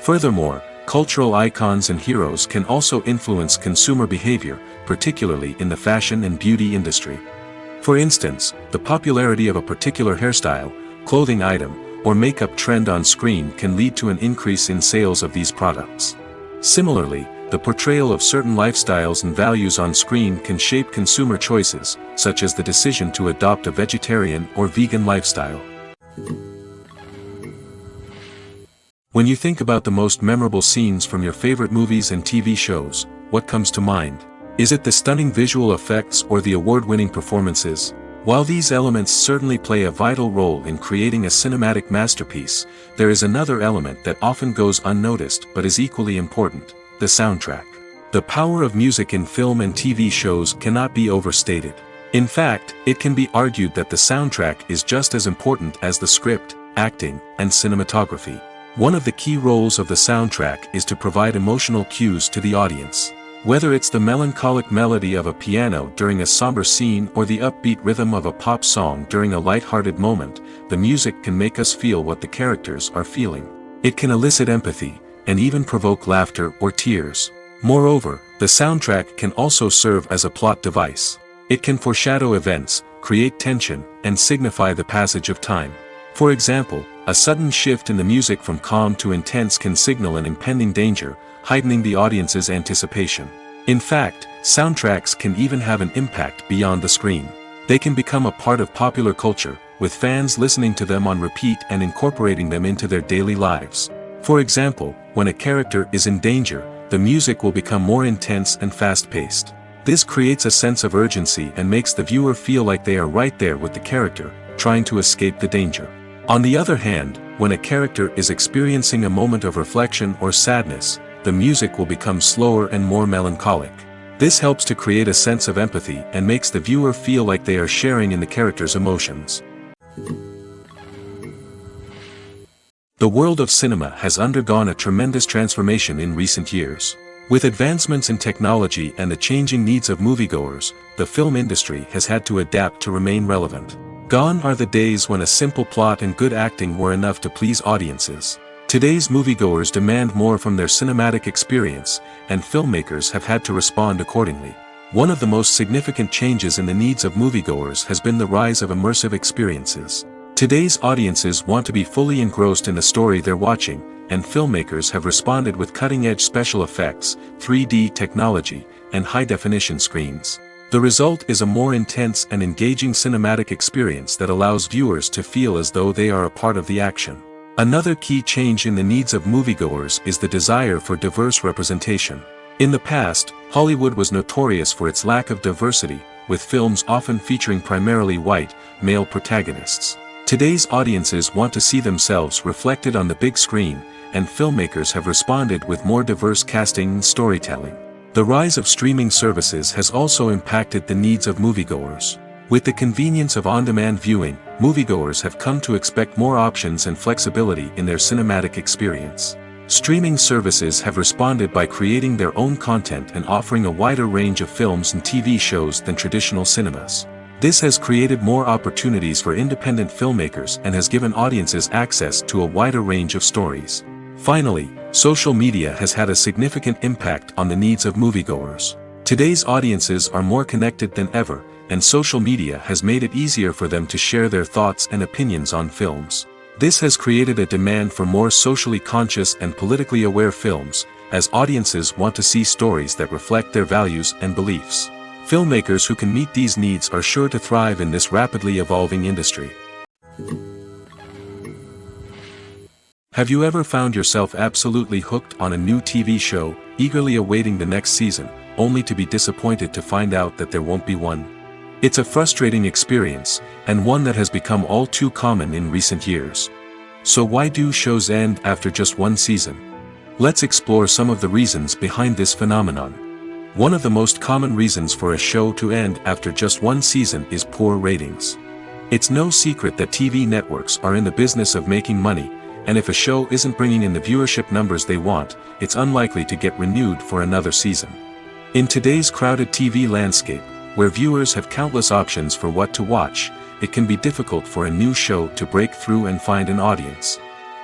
Furthermore, cultural icons and heroes can also influence consumer behavior, particularly in the fashion and beauty industry. For instance, the popularity of a particular hairstyle, clothing item, or makeup trend on screen can lead to an increase in sales of these products. Similarly, the portrayal of certain lifestyles and values on screen can shape consumer choices, such as the decision to adopt a vegetarian or vegan lifestyle. When you think about the most memorable scenes from your favorite movies and TV shows, what comes to mind? Is it the stunning visual effects or the award-winning performances? While these elements certainly play a vital role in creating a cinematic masterpiece, there is another element that often goes unnoticed but is equally important: the soundtrack. The power of music in film and TV shows cannot be overstated. In fact, it can be argued that the soundtrack is just as important as the script, acting, and cinematography. One of the key roles of the soundtrack is to provide emotional cues to the audience. Whether it's the melancholic melody of a piano during a somber scene or the upbeat rhythm of a pop song during a light-hearted moment, the music can make us feel what the characters are feeling. It can elicit empathy, and even provoke laughter or tears. Moreover, the soundtrack can also serve as a plot device. It can foreshadow events, create tension, and signify the passage of time. For example, a sudden shift in the music from calm to intense can signal an impending danger, heightening the audience's anticipation. In fact, soundtracks can even have an impact beyond the screen. They can become a part of popular culture, with fans listening to them on repeat and incorporating them into their daily lives. For example, when a character is in danger, the music will become more intense and fast-paced. This creates a sense of urgency and makes the viewer feel like they are right there with the character, trying to escape the danger. On the other hand, when a character is experiencing a moment of reflection or sadness, the music will become slower and more melancholic. This helps to create a sense of empathy and makes the viewer feel like they are sharing in the character's emotions. The world of cinema has undergone a tremendous transformation in recent years. With advancements in technology and the changing needs of moviegoers, the film industry has had to adapt to remain relevant. Gone are the days when a simple plot and good acting were enough to please audiences. Today's moviegoers demand more from their cinematic experience, and filmmakers have had to respond accordingly. One of the most significant changes in the needs of moviegoers has been the rise of immersive experiences. Today's audiences want to be fully engrossed in the story they're watching, and filmmakers have responded with cutting-edge special effects, 3D technology, and high-definition screens. The result is a more intense and engaging cinematic experience that allows viewers to feel as though they are a part of the action. Another key change in the needs of moviegoers is the desire for diverse representation. In the past, Hollywood was notorious for its lack of diversity, with films often featuring primarily white, male protagonists. Today's audiences want to see themselves reflected on the big screen, and filmmakers have responded with more diverse casting and storytelling. The rise of streaming services has also impacted the needs of moviegoers. With the convenience of on-demand viewing, moviegoers have come to expect more options and flexibility in their cinematic experience. Streaming services have responded by creating their own content and offering a wider range of films and TV shows than traditional cinemas. This has created more opportunities for independent filmmakers and has given audiences access to a wider range of stories. Finally, social media has had a significant impact on the needs of moviegoers. Today's audiences are more connected than ever, and social media has made it easier for them to share their thoughts and opinions on films. This has created a demand for more socially conscious and politically aware films, as audiences want to see stories that reflect their values and beliefs. Filmmakers who can meet these needs are sure to thrive in this rapidly evolving industry. Have you ever found yourself absolutely hooked on a new TV show, eagerly awaiting the next season, only to be disappointed to find out that there won't be one. It's a frustrating experience, and one that has become all too common in recent years. So why do shows end after just one season? Let's explore some of the reasons behind this phenomenon. One of the most common reasons for a show to end after just one season is poor ratings. It's no secret that TV networks are in the business of making money, and if a show isn't bringing in the viewership numbers they want, it's unlikely to get renewed for another season. In today's crowded TV landscape, where viewers have countless options for what to watch, it can be difficult for a new show to break through and find an audience.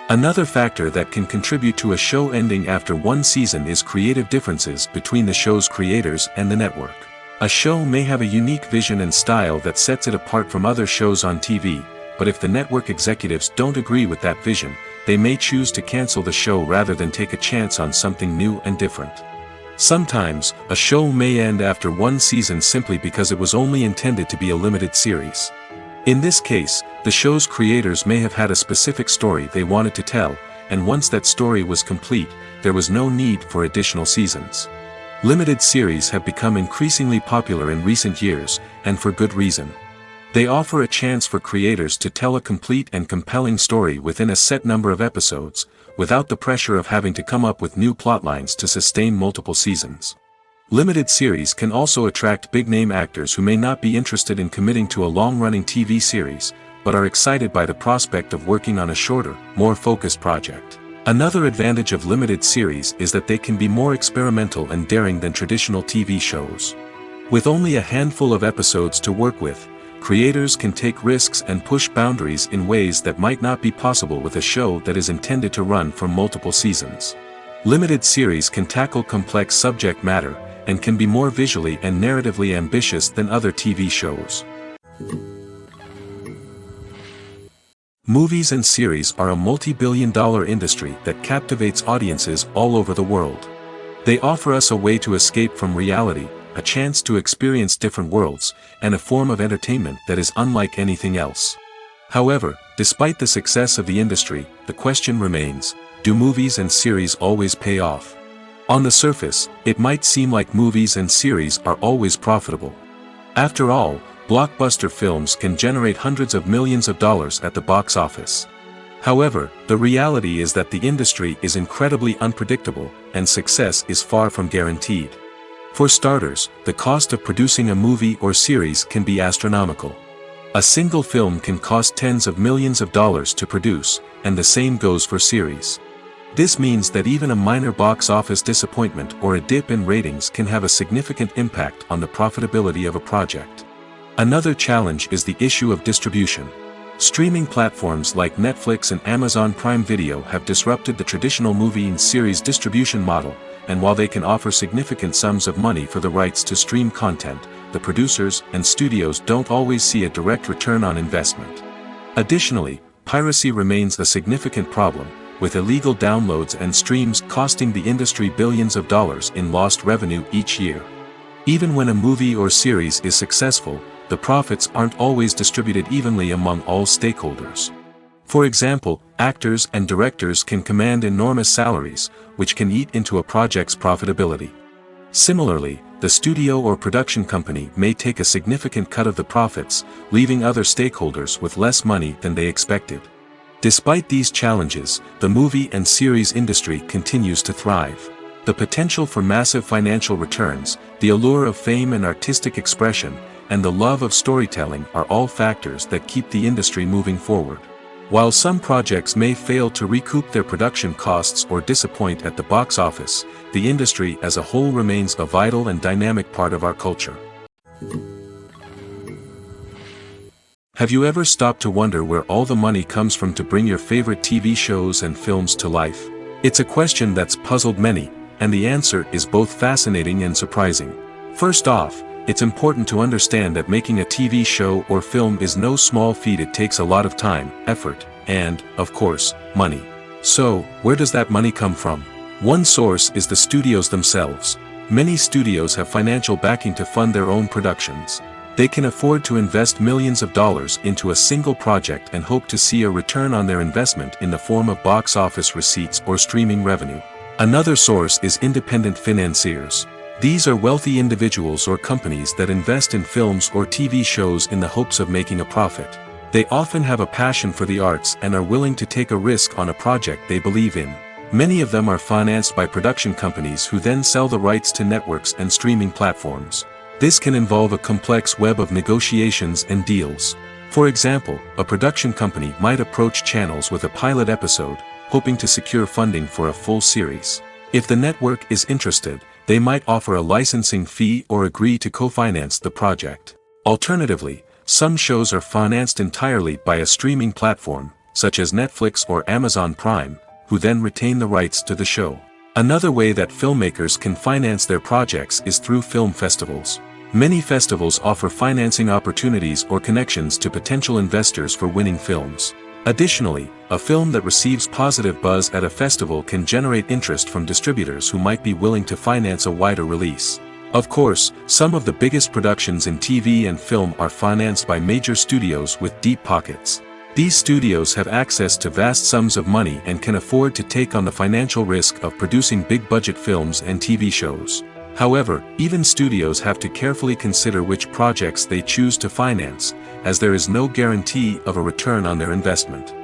Another factor that can contribute to a show ending after one season is creative differences between the show's creators and the network. A show may have a unique vision and style that sets it apart from other shows on TV, but if the network executives don't agree with that vision, they may choose to cancel the show rather than take a chance on something new and different. Sometimes, a show may end after one season simply because it was only intended to be a limited series. In this case, the show's creators may have had a specific story they wanted to tell, and once that story was complete, there was no need for additional seasons. Limited series have become increasingly popular in recent years, and for good reason. They offer a chance for creators to tell a complete and compelling story within a set number of episodes, without the pressure of having to come up with new plotlines to sustain multiple seasons. Limited series can also attract big-name actors who may not be interested in committing to a long-running TV series, but are excited by the prospect of working on a shorter, more focused project. Another advantage of limited series is that they can be more experimental and daring than traditional TV shows. With only a handful of episodes to work with, creators can take risks and push boundaries in ways that might not be possible with a show that is intended to run for multiple seasons. Limited series can tackle complex subject matter, and can be more visually and narratively ambitious than other TV shows. Movies and series are a multi-billion-dollar industry that captivates audiences all over the world. They offer us a way to escape from reality, a chance to experience different worlds, and a form of entertainment that is unlike anything else. However, despite the success of the industry, the question remains, do movies and series always pay off? On the surface, it might seem like movies and series are always profitable. After all, blockbuster films can generate hundreds of millions of dollars at the box office. However, the reality is that the industry is incredibly unpredictable, and success is far from guaranteed. For starters, the cost of producing a movie or series can be astronomical. A single film can cost tens of millions of dollars to produce, and the same goes for series. This means that even a minor box office disappointment or a dip in ratings can have a significant impact on the profitability of a project. Another challenge is the issue of distribution. Streaming platforms like Netflix and Amazon Prime Video have disrupted the traditional movie and series distribution model, and while they can offer significant sums of money for the rights to stream content, the producers and studios don't always see a direct return on investment. Additionally, piracy remains a significant problem, with illegal downloads and streams costing the industry billions of dollars in lost revenue each year. Even when a movie or series is successful, the profits aren't always distributed evenly among all stakeholders. For example, actors and directors can command enormous salaries, which can eat into a project's profitability. Similarly, the studio or production company may take a significant cut of the profits, leaving other stakeholders with less money than they expected. Despite these challenges, the movie and series industry continues to thrive. The potential for massive financial returns, the allure of fame and artistic expression, and the love of storytelling are all factors that keep the industry moving forward. While some projects may fail to recoup their production costs or disappoint at the box office, the industry as a whole remains a vital and dynamic part of our culture. Have you ever stopped to wonder where all the money comes from to bring your favorite TV shows and films to life? It's a question that's puzzled many, and the answer is both fascinating and surprising. First off, it's important to understand that making a TV show or film is no small feat. It takes a lot of time, effort, and, of course, money. So, where does that money come from? One source is the studios themselves. Many studios have financial backing to fund their own productions. They can afford to invest millions of dollars into a single project and hope to see a return on their investment in the form of box office receipts or streaming revenue. Another source is independent financiers. These are wealthy individuals or companies that invest in films or TV shows in the hopes of making a profit. They often have a passion for the arts and are willing to take a risk on a project they believe in. Many of them are financed by production companies who then sell the rights to networks and streaming platforms. This can involve a complex web of negotiations and deals. For example, a production company might approach channels with a pilot episode, hoping to secure funding for a full series. If the network is interested, they might offer a licensing fee or agree to co-finance the project. Alternatively, some shows are financed entirely by a streaming platform, such as Netflix or Amazon Prime, who then retain the rights to the show. Another way that filmmakers can finance their projects is through film festivals. Many festivals offer financing opportunities or connections to potential investors for winning films. Additionally, a film that receives positive buzz at a festival can generate interest from distributors who might be willing to finance a wider release. Of course, some of the biggest productions in TV and film are financed by major studios with deep pockets. These studios have access to vast sums of money and can afford to take on the financial risk of producing big-budget films and TV shows. However, even studios have to carefully consider which projects they choose to finance, as there is no guarantee of a return on their investment.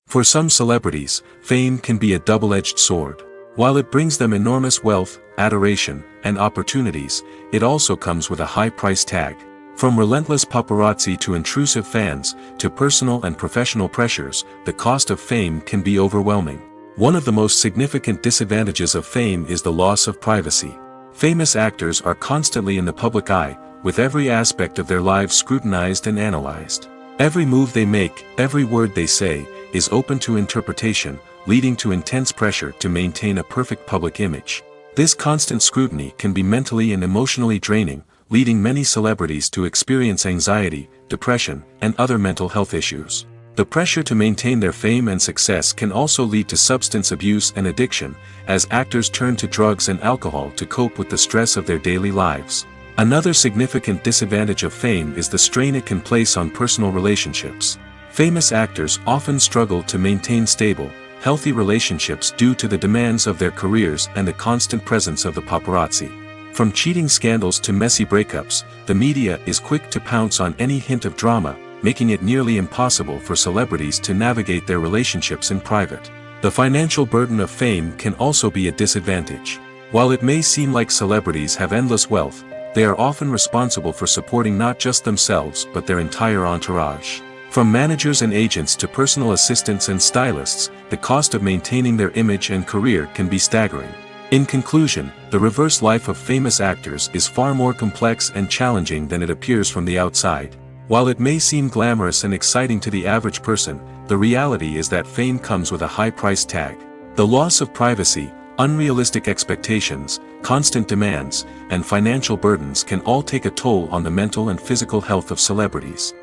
For some celebrities, fame can be a double-edged sword. While it brings them enormous wealth, adoration, and opportunities, it also comes with a high price tag. From relentless paparazzi to intrusive fans, to personal and professional pressures, the cost of fame can be overwhelming. One of the most significant disadvantages of fame is the loss of privacy. Famous actors are constantly in the public eye, with every aspect of their lives scrutinized and analyzed. Every move they make, every word they say, is open to interpretation, leading to intense pressure to maintain a perfect public image. This constant scrutiny can be mentally and emotionally draining, leading many celebrities to experience anxiety, depression, and other mental health issues. The pressure to maintain their fame and success can also lead to substance abuse and addiction, as actors turn to drugs and alcohol to cope with the stress of their daily lives. Another significant disadvantage of fame is the strain it can place on personal relationships. Famous actors often struggle to maintain stable, healthy relationships due to the demands of their careers and the constant presence of the paparazzi. From cheating scandals to messy breakups, the media is quick to pounce on any hint of drama, making it nearly impossible for celebrities to navigate their relationships in private. The financial burden of fame can also be a disadvantage. While it may seem like celebrities have endless wealth, they are often responsible for supporting not just themselves but their entire entourage. From managers and agents to personal assistants and stylists, the cost of maintaining their image and career can be staggering. In conclusion, the reverse life of famous actors is far more complex and challenging than it appears from the outside. While it may seem glamorous and exciting to the average person, the reality is that fame comes with a high price tag. The loss of privacy, unrealistic expectations, constant demands, and financial burdens can all take a toll on the mental and physical health of celebrities.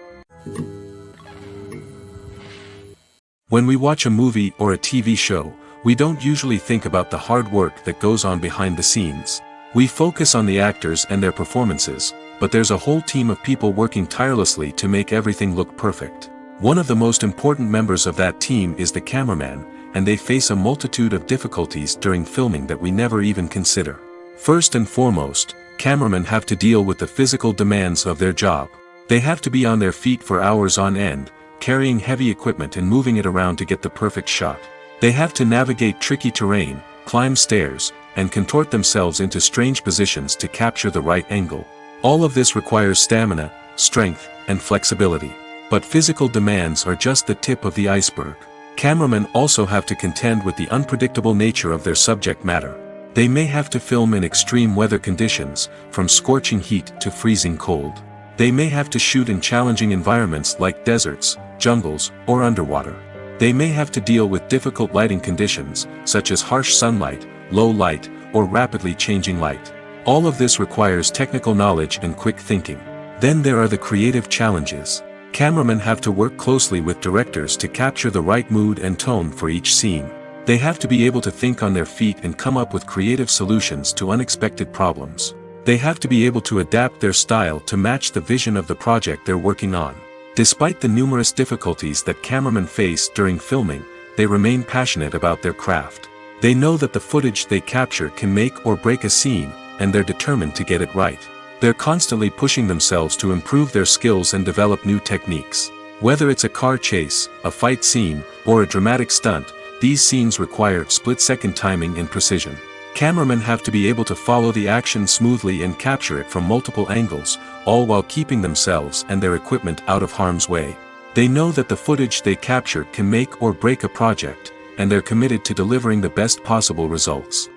When we watch a movie or a TV show, we don't usually think about the hard work that goes on behind the scenes. We focus on the actors and their performances, but there's a whole team of people working tirelessly to make everything look perfect. One of the most important members of that team is the cameraman, and they face a multitude of difficulties during filming that we never even consider. First and foremost, cameramen have to deal with the physical demands of their job. They have to be on their feet for hours on end, carrying heavy equipment and moving it around to get the perfect shot. They have to navigate tricky terrain, climb stairs, and contort themselves into strange positions to capture the right angle. All of this requires stamina, strength, and flexibility. But physical demands are just the tip of the iceberg. Cameramen also have to contend with the unpredictable nature of their subject matter. They may have to film in extreme weather conditions, from scorching heat to freezing cold. They may have to shoot in challenging environments like deserts, jungles, or underwater. They may have to deal with difficult lighting conditions, such as harsh sunlight, low light, or rapidly changing light. All of this requires technical knowledge and quick thinking. Then there are the creative challenges. Cameramen have to work closely with directors to capture the right mood and tone for each scene. They have to be able to think on their feet and come up with creative solutions to unexpected problems. They have to be able to adapt their style to match the vision of the project they're working on. Despite the numerous difficulties that cameramen face during filming, they remain passionate about their craft. They know that the footage they capture can make or break a scene, and they're determined to get it right. They're constantly pushing themselves to improve their skills and develop new techniques. Whether it's a car chase, a fight scene, or a dramatic stunt, these scenes require split-second timing and precision. Cameramen have to be able to follow the action smoothly and capture it from multiple angles, all while keeping themselves and their equipment out of harm's way. They know that the footage they capture can make or break a project, and they're committed to delivering the best possible results.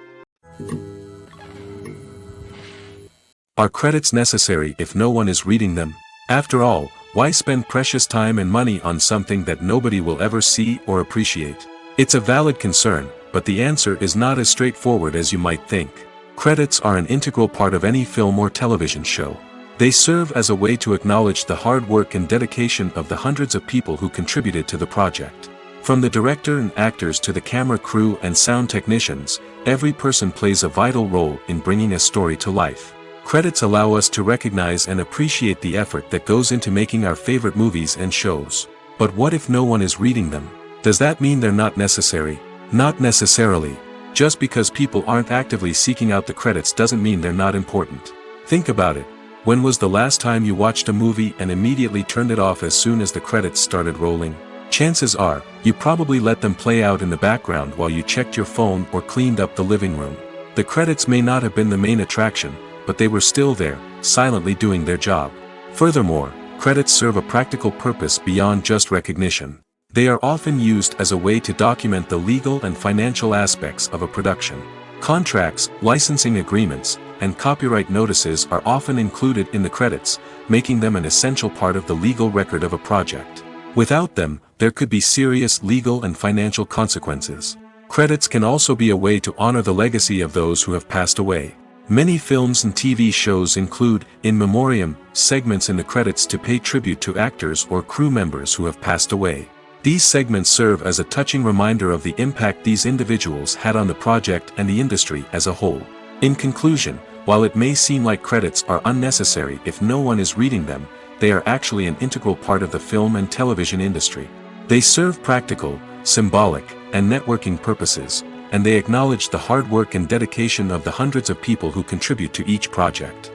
Are credits necessary if no one is reading them? After all, why spend precious time and money on something that nobody will ever see or appreciate? It's a valid concern, but the answer is not as straightforward as you might think. Credits are an integral part of any film or television show. They serve as a way to acknowledge the hard work and dedication of the hundreds of people who contributed to the project. From the director and actors to the camera crew and sound technicians, every person plays a vital role in bringing a story to life. Credits allow us to recognize and appreciate the effort that goes into making our favorite movies and shows. But what if no one is reading them? Does that mean they're not necessary? Not necessarily. Just because people aren't actively seeking out the credits doesn't mean they're not important. Think about it. When was the last time you watched a movie and immediately turned it off as soon as the credits started rolling? Chances are, you probably let them play out in the background while you checked your phone or cleaned up the living room. The credits may not have been the main attraction, but they were still there, silently doing their job. Furthermore, credits serve a practical purpose beyond just recognition. They are often used as a way to document the legal and financial aspects of a production. Contracts, licensing agreements, and copyright notices are often included in the credits, making them an essential part of the legal record of a project. Without them, there could be serious legal and financial consequences. Credits can also be a way to honor the legacy of those who have passed away. Many films and TV shows include, in memoriam, segments in the credits to pay tribute to actors or crew members who have passed away. These segments serve as a touching reminder of the impact these individuals had on the project and the industry as a whole. In conclusion, while it may seem like credits are unnecessary if no one is reading them, they are actually an integral part of the film and television industry. They serve practical, symbolic, and networking purposes, and they acknowledge the hard work and dedication of the hundreds of people who contribute to each project.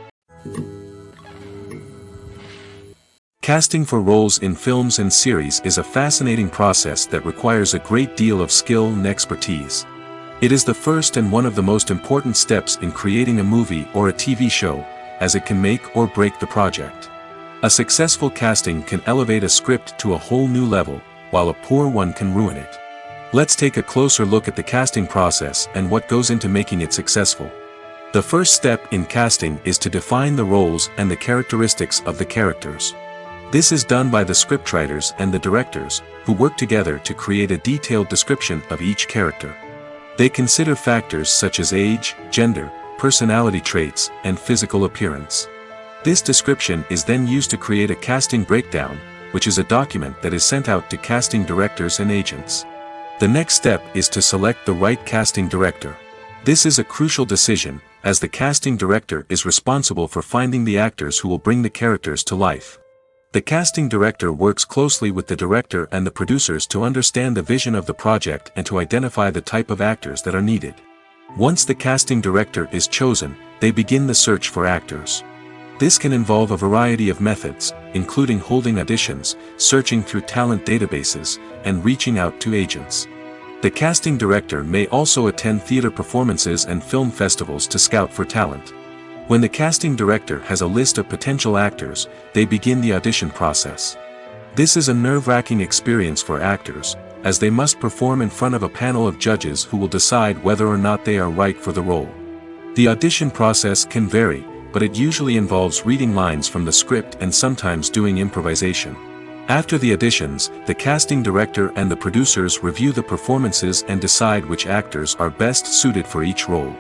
Casting for roles in films and series is a fascinating process that requires a great deal of skill and expertise. It is the first and one of the most important steps in creating a movie or a TV show, as it can make or break the project. A successful casting can elevate a script to a whole new level, while a poor one can ruin it. Let's take a closer look at the casting process and what goes into making it successful. The first step in casting is to define the roles and the characteristics of the characters. This is done by the scriptwriters and the directors, who work together to create a detailed description of each character. They consider factors such as age, gender, personality traits, and physical appearance. This description is then used to create a casting breakdown, which is a document that is sent out to casting directors and agents. The next step is to select the right casting director. This is a crucial decision, as the casting director is responsible for finding the actors who will bring the characters to life. The casting director works closely with the director and the producers to understand the vision of the project and to identify the type of actors that are needed. Once the casting director is chosen, they begin the search for actors. This can involve a variety of methods, including holding auditions, searching through talent databases, and reaching out to agents. The casting director may also attend theater performances and film festivals to scout for talent. When the casting director has a list of potential actors, they begin the audition process. This is a nerve-wracking experience for actors, as they must perform in front of a panel of judges who will decide whether or not they are right for the role. The audition process can vary, but it usually involves reading lines from the script and sometimes doing improvisation. After the auditions, the casting director and the producers review the performances and decide which actors are best suited for each role.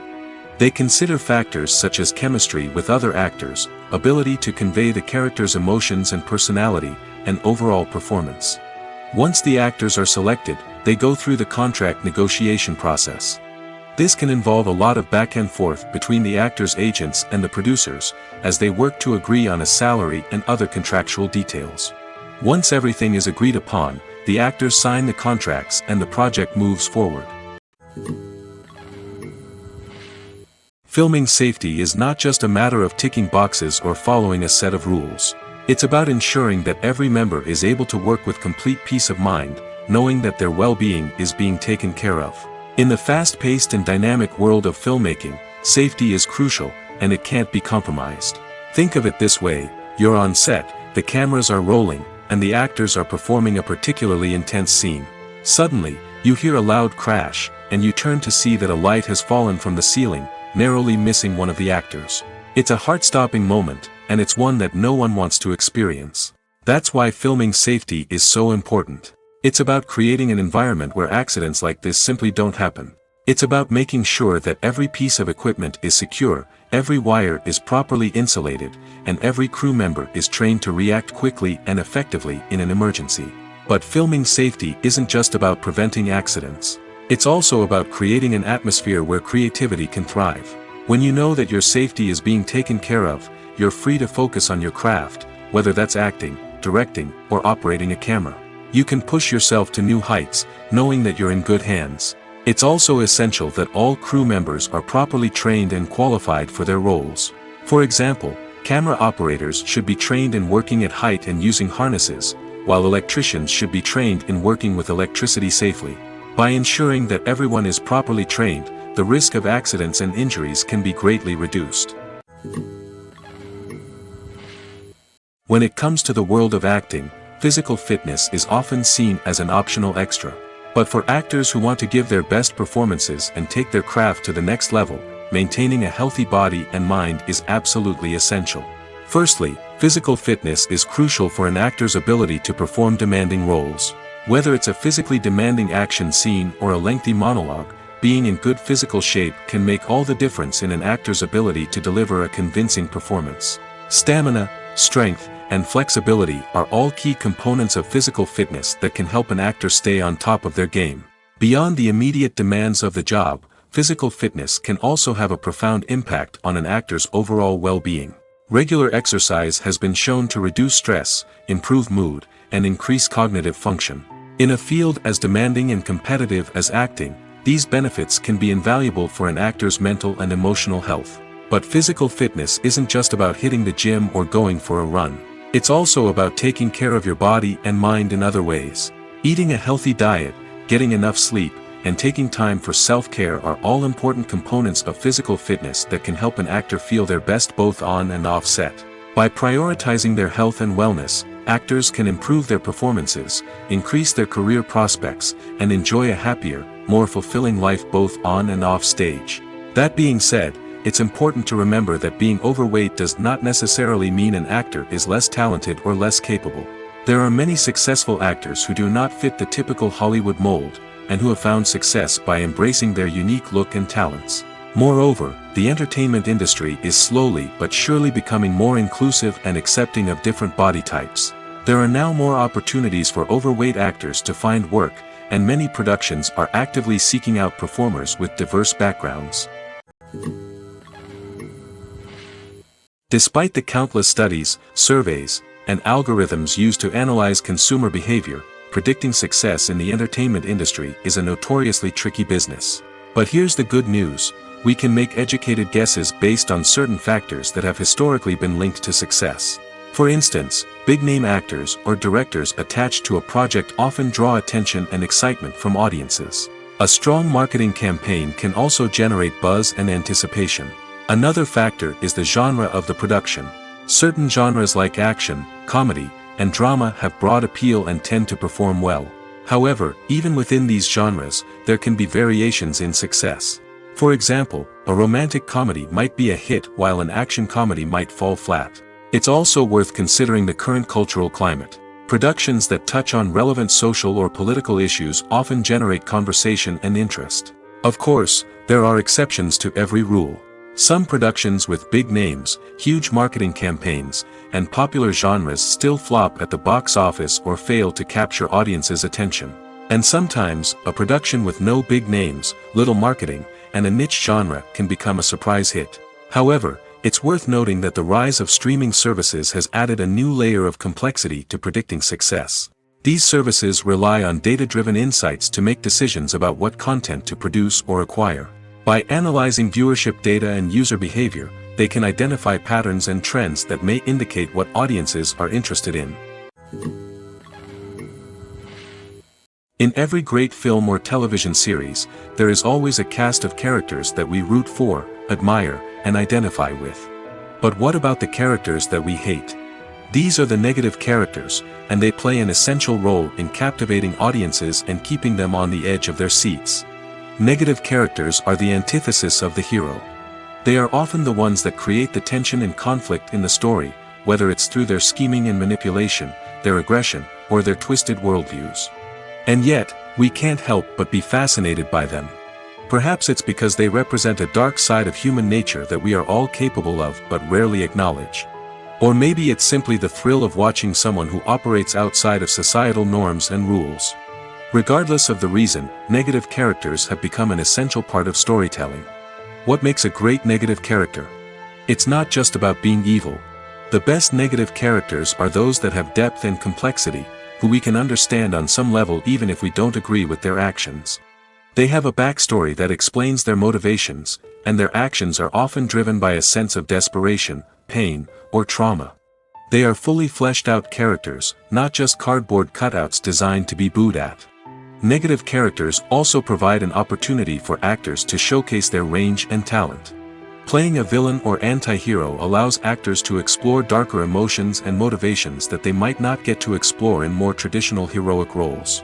They consider factors such as chemistry with other actors, ability to convey the character's emotions and personality, and overall performance. Once the actors are selected, they go through the contract negotiation process. This can involve a lot of back and forth between the actors' agents and the producers, as they work to agree on a salary and other contractual details. Once everything is agreed upon, the actors sign the contracts and the project moves forward. Filming safety is not just a matter of ticking boxes or following a set of rules. It's about ensuring that every member is able to work with complete peace of mind, knowing that their well-being is being taken care of. In the fast-paced and dynamic world of filmmaking, safety is crucial, and it can't be compromised. Think of it this way: you're on set, the cameras are rolling, and the actors are performing a particularly intense scene. Suddenly, you hear a loud crash, and you turn to see that a light has fallen from the ceiling, narrowly missing one of the actors. It's a heart-stopping moment, and it's one that no one wants to experience. That's why filming safety is so important. It's about creating an environment where accidents like this simply don't happen. It's about making sure that every piece of equipment is secure, every wire is properly insulated, and every crew member is trained to react quickly and effectively in an emergency. But filming safety isn't just about preventing accidents. It's also about creating an atmosphere where creativity can thrive. When you know that your safety is being taken care of, you're free to focus on your craft, whether that's acting, directing, or operating a camera. You can push yourself to new heights, knowing that you're in good hands. It's also essential that all crew members are properly trained and qualified for their roles. For example, camera operators should be trained in working at height and using harnesses, while electricians should be trained in working with electricity safely. By ensuring that everyone is properly trained, the risk of accidents and injuries can be greatly reduced. When it comes to the world of acting, physical fitness is often seen as an optional extra. But for actors who want to give their best performances and take their craft to the next level, maintaining a healthy body and mind is absolutely essential. Firstly, physical fitness is crucial for an actor's ability to perform demanding roles. Whether it's a physically demanding action scene or a lengthy monologue, being in good physical shape can make all the difference in an actor's ability to deliver a convincing performance. Stamina, strength, and flexibility are all key components of physical fitness that can help an actor stay on top of their game. Beyond the immediate demands of the job, physical fitness can also have a profound impact on an actor's overall well-being. Regular exercise has been shown to reduce stress, improve mood, and increase cognitive function. In a field as demanding and competitive as acting, these benefits can be invaluable for an actor's mental and emotional health. But physical fitness isn't just about hitting the gym or going for a run. It's also about taking care of your body and mind in other ways. Eating a healthy diet, getting enough sleep, and taking time for self-care are all important components of physical fitness that can help an actor feel their best both on and off set. By prioritizing their health and wellness, actors can improve their performances, increase their career prospects, and enjoy a happier, more fulfilling life both on and off stage. That being said, it's important to remember that being overweight does not necessarily mean an actor is less talented or less capable. There are many successful actors who do not fit the typical Hollywood mold, and who have found success by embracing their unique look and talents. Moreover, the entertainment industry is slowly but surely becoming more inclusive and accepting of different body types. There are now more opportunities for overweight actors to find work, and many productions are actively seeking out performers with diverse backgrounds. Despite the countless studies, surveys, and algorithms used to analyze consumer behavior, predicting success in the entertainment industry is a notoriously tricky business. But here's the good news: we can make educated guesses based on certain factors that have historically been linked to success. For instance, big-name actors or directors attached to a project often draw attention and excitement from audiences. A strong marketing campaign can also generate buzz and anticipation. Another factor is the genre of the production. Certain genres like action, comedy, and drama have broad appeal and tend to perform well. However, even within these genres, there can be variations in success. For example, a romantic comedy might be a hit while an action comedy might fall flat. It's also worth considering the current cultural climate. Productions that touch on relevant social or political issues often generate conversation and interest. Of course, there are exceptions to every rule. Some productions with big names, huge marketing campaigns, and popular genres still flop at the box office or fail to capture audiences' attention. And sometimes, a production with no big names, little marketing, and a niche genre can become a surprise hit. However, it's worth noting that the rise of streaming services has added a new layer of complexity to predicting success. These services rely on data-driven insights to make decisions about what content to produce or acquire. By analyzing viewership data and user behavior, they can identify patterns and trends that may indicate what audiences are interested in. In every great film or television series, there is always a cast of characters that we root for, admire, and identify with. But what about the characters that we hate? These are the negative characters, and they play an essential role in captivating audiences and keeping them on the edge of their seats. Negative characters are the antithesis of the hero. They are often the ones that create the tension and conflict in the story, whether it's through their scheming and manipulation, their aggression, or their twisted worldviews. And yet, we can't help but be fascinated by them. Perhaps it's because they represent a dark side of human nature that we are all capable of but rarely acknowledge. Or maybe it's simply the thrill of watching someone who operates outside of societal norms and rules. Regardless of the reason, negative characters have become an essential part of storytelling. What makes a great negative character? It's not just about being evil. The best negative characters are those that have depth and complexity, who we can understand on some level even if we don't agree with their actions. They have a backstory that explains their motivations, and their actions are often driven by a sense of desperation, pain, or trauma. They are fully fleshed out characters, not just cardboard cutouts designed to be booed at. Negative characters also provide an opportunity for actors to showcase their range and talent. Playing a villain or anti-hero allows actors to explore darker emotions and motivations that they might not get to explore in more traditional heroic roles.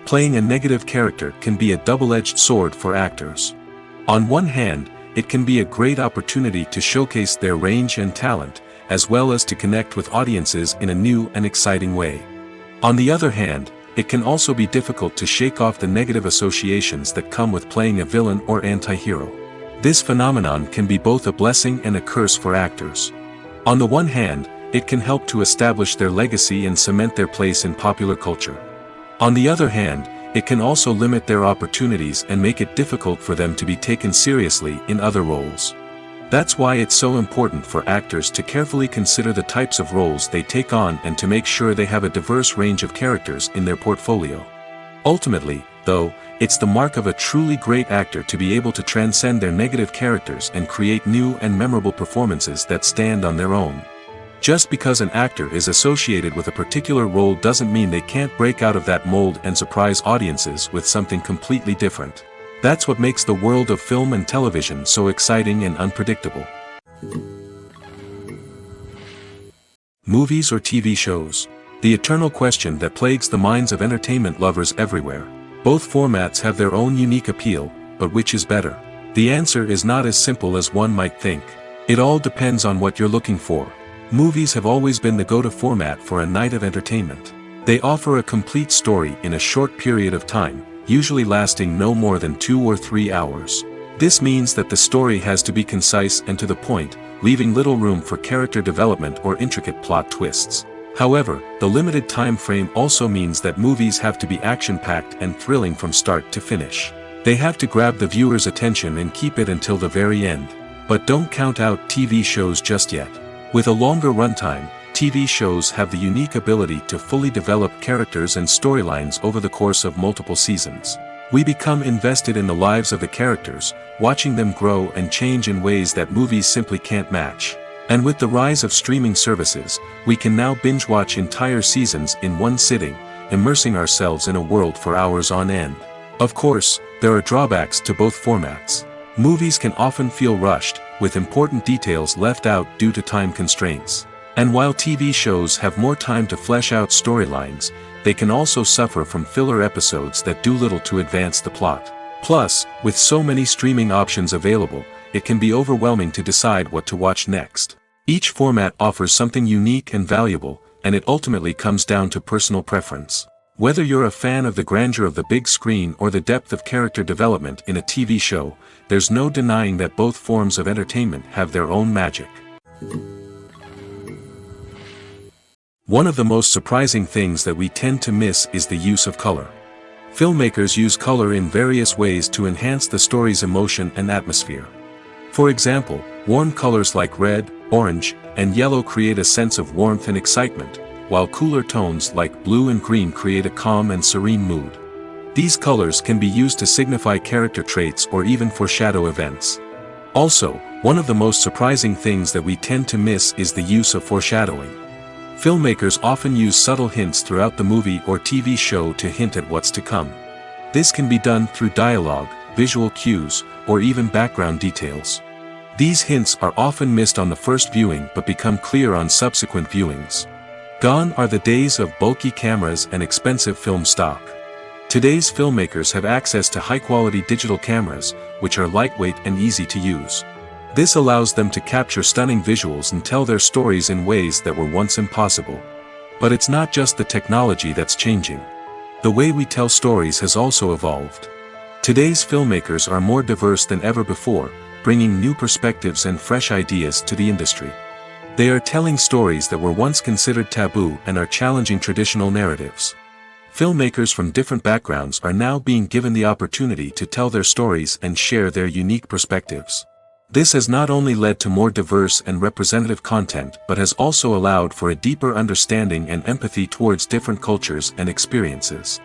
Playing a negative character can be a double-edged sword for actors. On one hand, it can be a great opportunity to showcase their range and talent, as well as to connect with audiences in a new and exciting way. On the other hand, it can also be difficult to shake off the negative associations that come with playing a villain or anti-hero. This phenomenon can be both a blessing and a curse for actors. On the one hand, it can help to establish their legacy and cement their place in popular culture. On the other hand, it can also limit their opportunities and make it difficult for them to be taken seriously in other roles. That's why it's so important for actors to carefully consider the types of roles they take on and to make sure they have a diverse range of characters in their portfolio. Ultimately, though, it's the mark of a truly great actor to be able to transcend their negative characters and create new and memorable performances that stand on their own. Just because an actor is associated with a particular role doesn't mean they can't break out of that mold and surprise audiences with something completely different. That's what makes the world of film and television so exciting and unpredictable. Movies or TV shows? The eternal question that plagues the minds of entertainment lovers everywhere. Both formats have their own unique appeal, but which is better? The answer is not as simple as one might think. It all depends on what you're looking for. Movies have always been the go-to format for a night of entertainment. They offer a complete story in a short period of time, usually lasting no more than 2 or 3 hours. This means that the story has to be concise and to the point, leaving little room for character development or intricate plot twists. However, the limited time frame also means that movies have to be action-packed and thrilling from start to finish. They have to grab the viewer's attention and keep it until the very end. But don't count out TV shows just yet. With a longer runtime, TV shows have the unique ability to fully develop characters and storylines over the course of multiple seasons. We become invested in the lives of the characters, watching them grow and change in ways that movies simply can't match. And with the rise of streaming services, we can now binge-watch entire seasons in one sitting, immersing ourselves in a world for hours on end. Of course, there are drawbacks to both formats. Movies can often feel rushed, with important details left out due to time constraints. And while TV shows have more time to flesh out storylines, they can also suffer from filler episodes that do little to advance the plot. Plus, with so many streaming options available, it can be overwhelming to decide what to watch next. Each format offers something unique and valuable, and it ultimately comes down to personal preference. Whether you're a fan of the grandeur of the big screen or the depth of character development in a TV show, there's no denying that both forms of entertainment have their own magic. One of the most surprising things that we tend to miss is the use of color. Filmmakers use color in various ways to enhance the story's emotion and atmosphere. For example, warm colors like red, orange, and yellow create a sense of warmth and excitement, while cooler tones like blue and green create a calm and serene mood. These colors can be used to signify character traits or even foreshadow events. Also, one of the most surprising things that we tend to miss is the use of foreshadowing. Filmmakers often use subtle hints throughout the movie or TV show to hint at what's to come. This can be done through dialogue, visual cues, or even background details. These hints are often missed on the first viewing but become clear on subsequent viewings. Gone are the days of bulky cameras and expensive film stock. Today's filmmakers have access to high-quality digital cameras, which are lightweight and easy to use. This allows them to capture stunning visuals and tell their stories in ways that were once impossible. But it's not just the technology that's changing. The way we tell stories has also evolved. Today's filmmakers are more diverse than ever before, bringing new perspectives and fresh ideas to the industry. They are telling stories that were once considered taboo and are challenging traditional narratives. Filmmakers from different backgrounds are now being given the opportunity to tell their stories and share their unique perspectives. This has not only led to more diverse and representative content but has also allowed for a deeper understanding and empathy towards different cultures and experiences.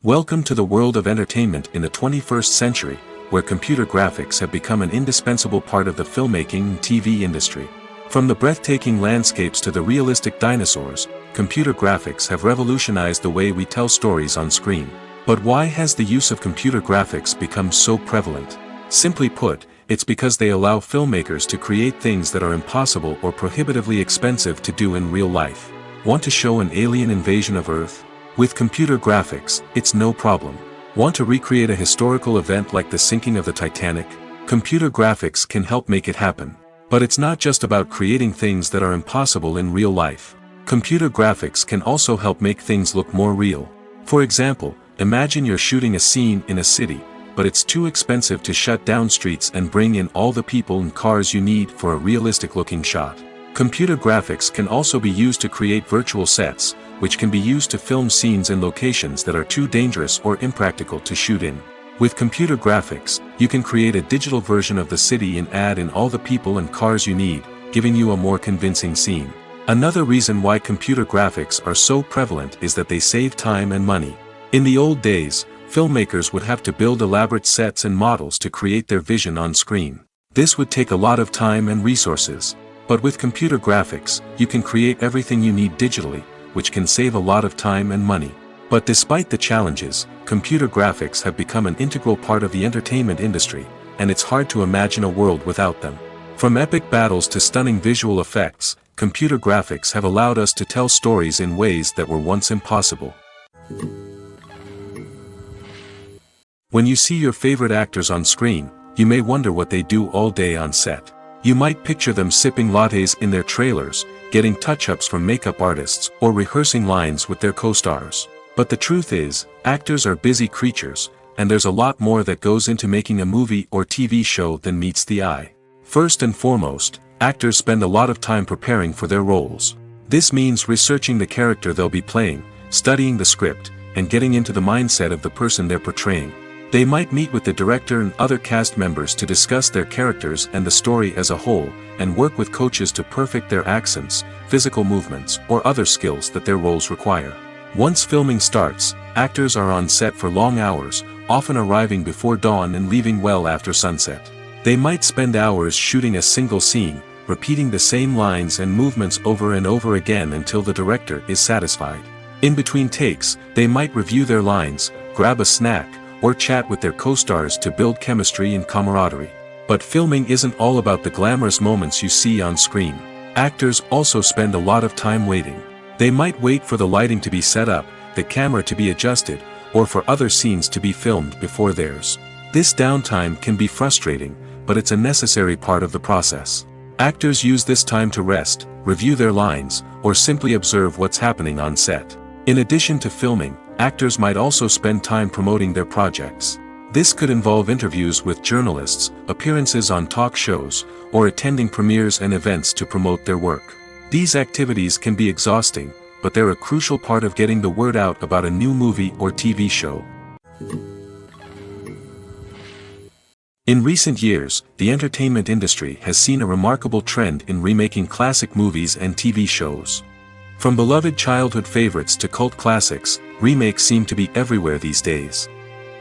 Welcome to the world of entertainment in the 21st century, where computer graphics have become an indispensable part of the filmmaking and TV industry. From the breathtaking landscapes to the realistic dinosaurs, computer graphics have revolutionized the way we tell stories on screen. But why has the use of computer graphics become so prevalent? Simply put, it's because they allow filmmakers to create things that are impossible or prohibitively expensive to do in real life. Want to show an alien invasion of Earth? With computer graphics, it's no problem. Want to recreate a historical event like the sinking of the Titanic? Computer graphics can help make it happen. But it's not just about creating things that are impossible in real life. Computer graphics can also help make things look more real. For example, imagine you're shooting a scene in a city, but it's too expensive to shut down streets and bring in all the people and cars you need for a realistic-looking shot. Computer graphics can also be used to create virtual sets, which can be used to film scenes in locations that are too dangerous or impractical to shoot in. With computer graphics, you can create a digital version of the city and add in all the people and cars you need, giving you a more convincing scene. Another reason why computer graphics are so prevalent is that they save time and money. In the old days, filmmakers would have to build elaborate sets and models to create their vision on screen. This would take a lot of time and resources. But with computer graphics, you can create everything you need digitally, which can save a lot of time and money. But despite the challenges, computer graphics have become an integral part of the entertainment industry, and it's hard to imagine a world without them. From epic battles to stunning visual effects, computer graphics have allowed us to tell stories in ways that were once impossible. When you see your favorite actors on screen, you may wonder what they do all day on set. You might picture them sipping lattes in their trailers, getting touch-ups from makeup artists, or rehearsing lines with their co-stars. But the truth is, actors are busy creatures, and there's a lot more that goes into making a movie or TV show than meets the eye. First and foremost, actors spend a lot of time preparing for their roles. This means researching the character they'll be playing, studying the script, and getting into the mindset of the person they're portraying. They might meet with the director and other cast members to discuss their characters and the story as a whole, and work with coaches to perfect their accents, physical movements, or other skills that their roles require. Once filming starts, actors are on set for long hours, often arriving before dawn and leaving well after sunset. They might spend hours shooting a single scene, repeating the same lines and movements over and over again until the director is satisfied. In between takes, they might review their lines, grab a snack, or chat with their co-stars to build chemistry and camaraderie. But filming isn't all about the glamorous moments you see on screen. Actors also spend a lot of time waiting. They might wait for the lighting to be set up, the camera to be adjusted, or for other scenes to be filmed before theirs. This downtime can be frustrating, but it's a necessary part of the process. Actors use this time to rest, review their lines, or simply observe what's happening on set. In addition to filming, actors might also spend time promoting their projects. This could involve interviews with journalists, appearances on talk shows, or attending premieres and events to promote their work. These activities can be exhausting, but they're a crucial part of getting the word out about a new movie or TV show. In recent years, the entertainment industry has seen a remarkable trend in remaking classic movies and TV shows. From beloved childhood favorites to cult classics, remakes seem to be everywhere these days.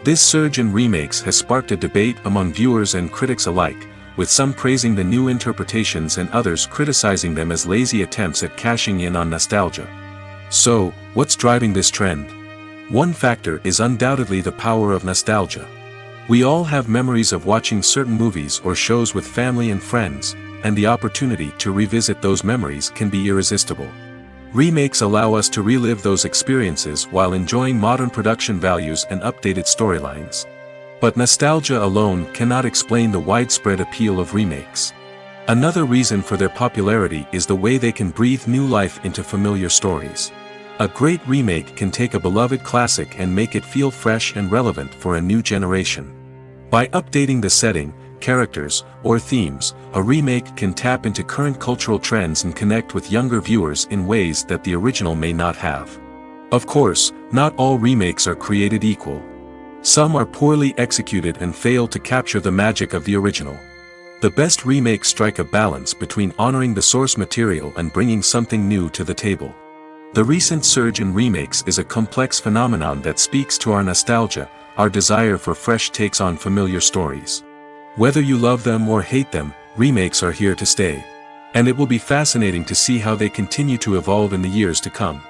This surge in remakes has sparked a debate among viewers and critics alike, with some praising the new interpretations and others criticizing them as lazy attempts at cashing in on nostalgia. So, what's driving this trend? One factor is undoubtedly the power of nostalgia. We all have memories of watching certain movies or shows with family and friends, and the opportunity to revisit those memories can be irresistible. Remakes allow us to relive those experiences while enjoying modern production values and updated storylines. But nostalgia alone cannot explain the widespread appeal of remakes. Another reason for their popularity is the way they can breathe new life into familiar stories. A great remake can take a beloved classic and make it feel fresh and relevant for a new generation. By updating the setting, characters, or themes, a remake can tap into current cultural trends and connect with younger viewers in ways that the original may not have. Of course, not all remakes are created equal. Some are poorly executed and fail to capture the magic of the original. The best remakes strike a balance between honoring the source material and bringing something new to the table. The recent surge in remakes is a complex phenomenon that speaks to our nostalgia, our desire for fresh takes on familiar stories. Whether you love them or hate them, remakes are here to stay. And it will be fascinating to see how they continue to evolve in the years to come.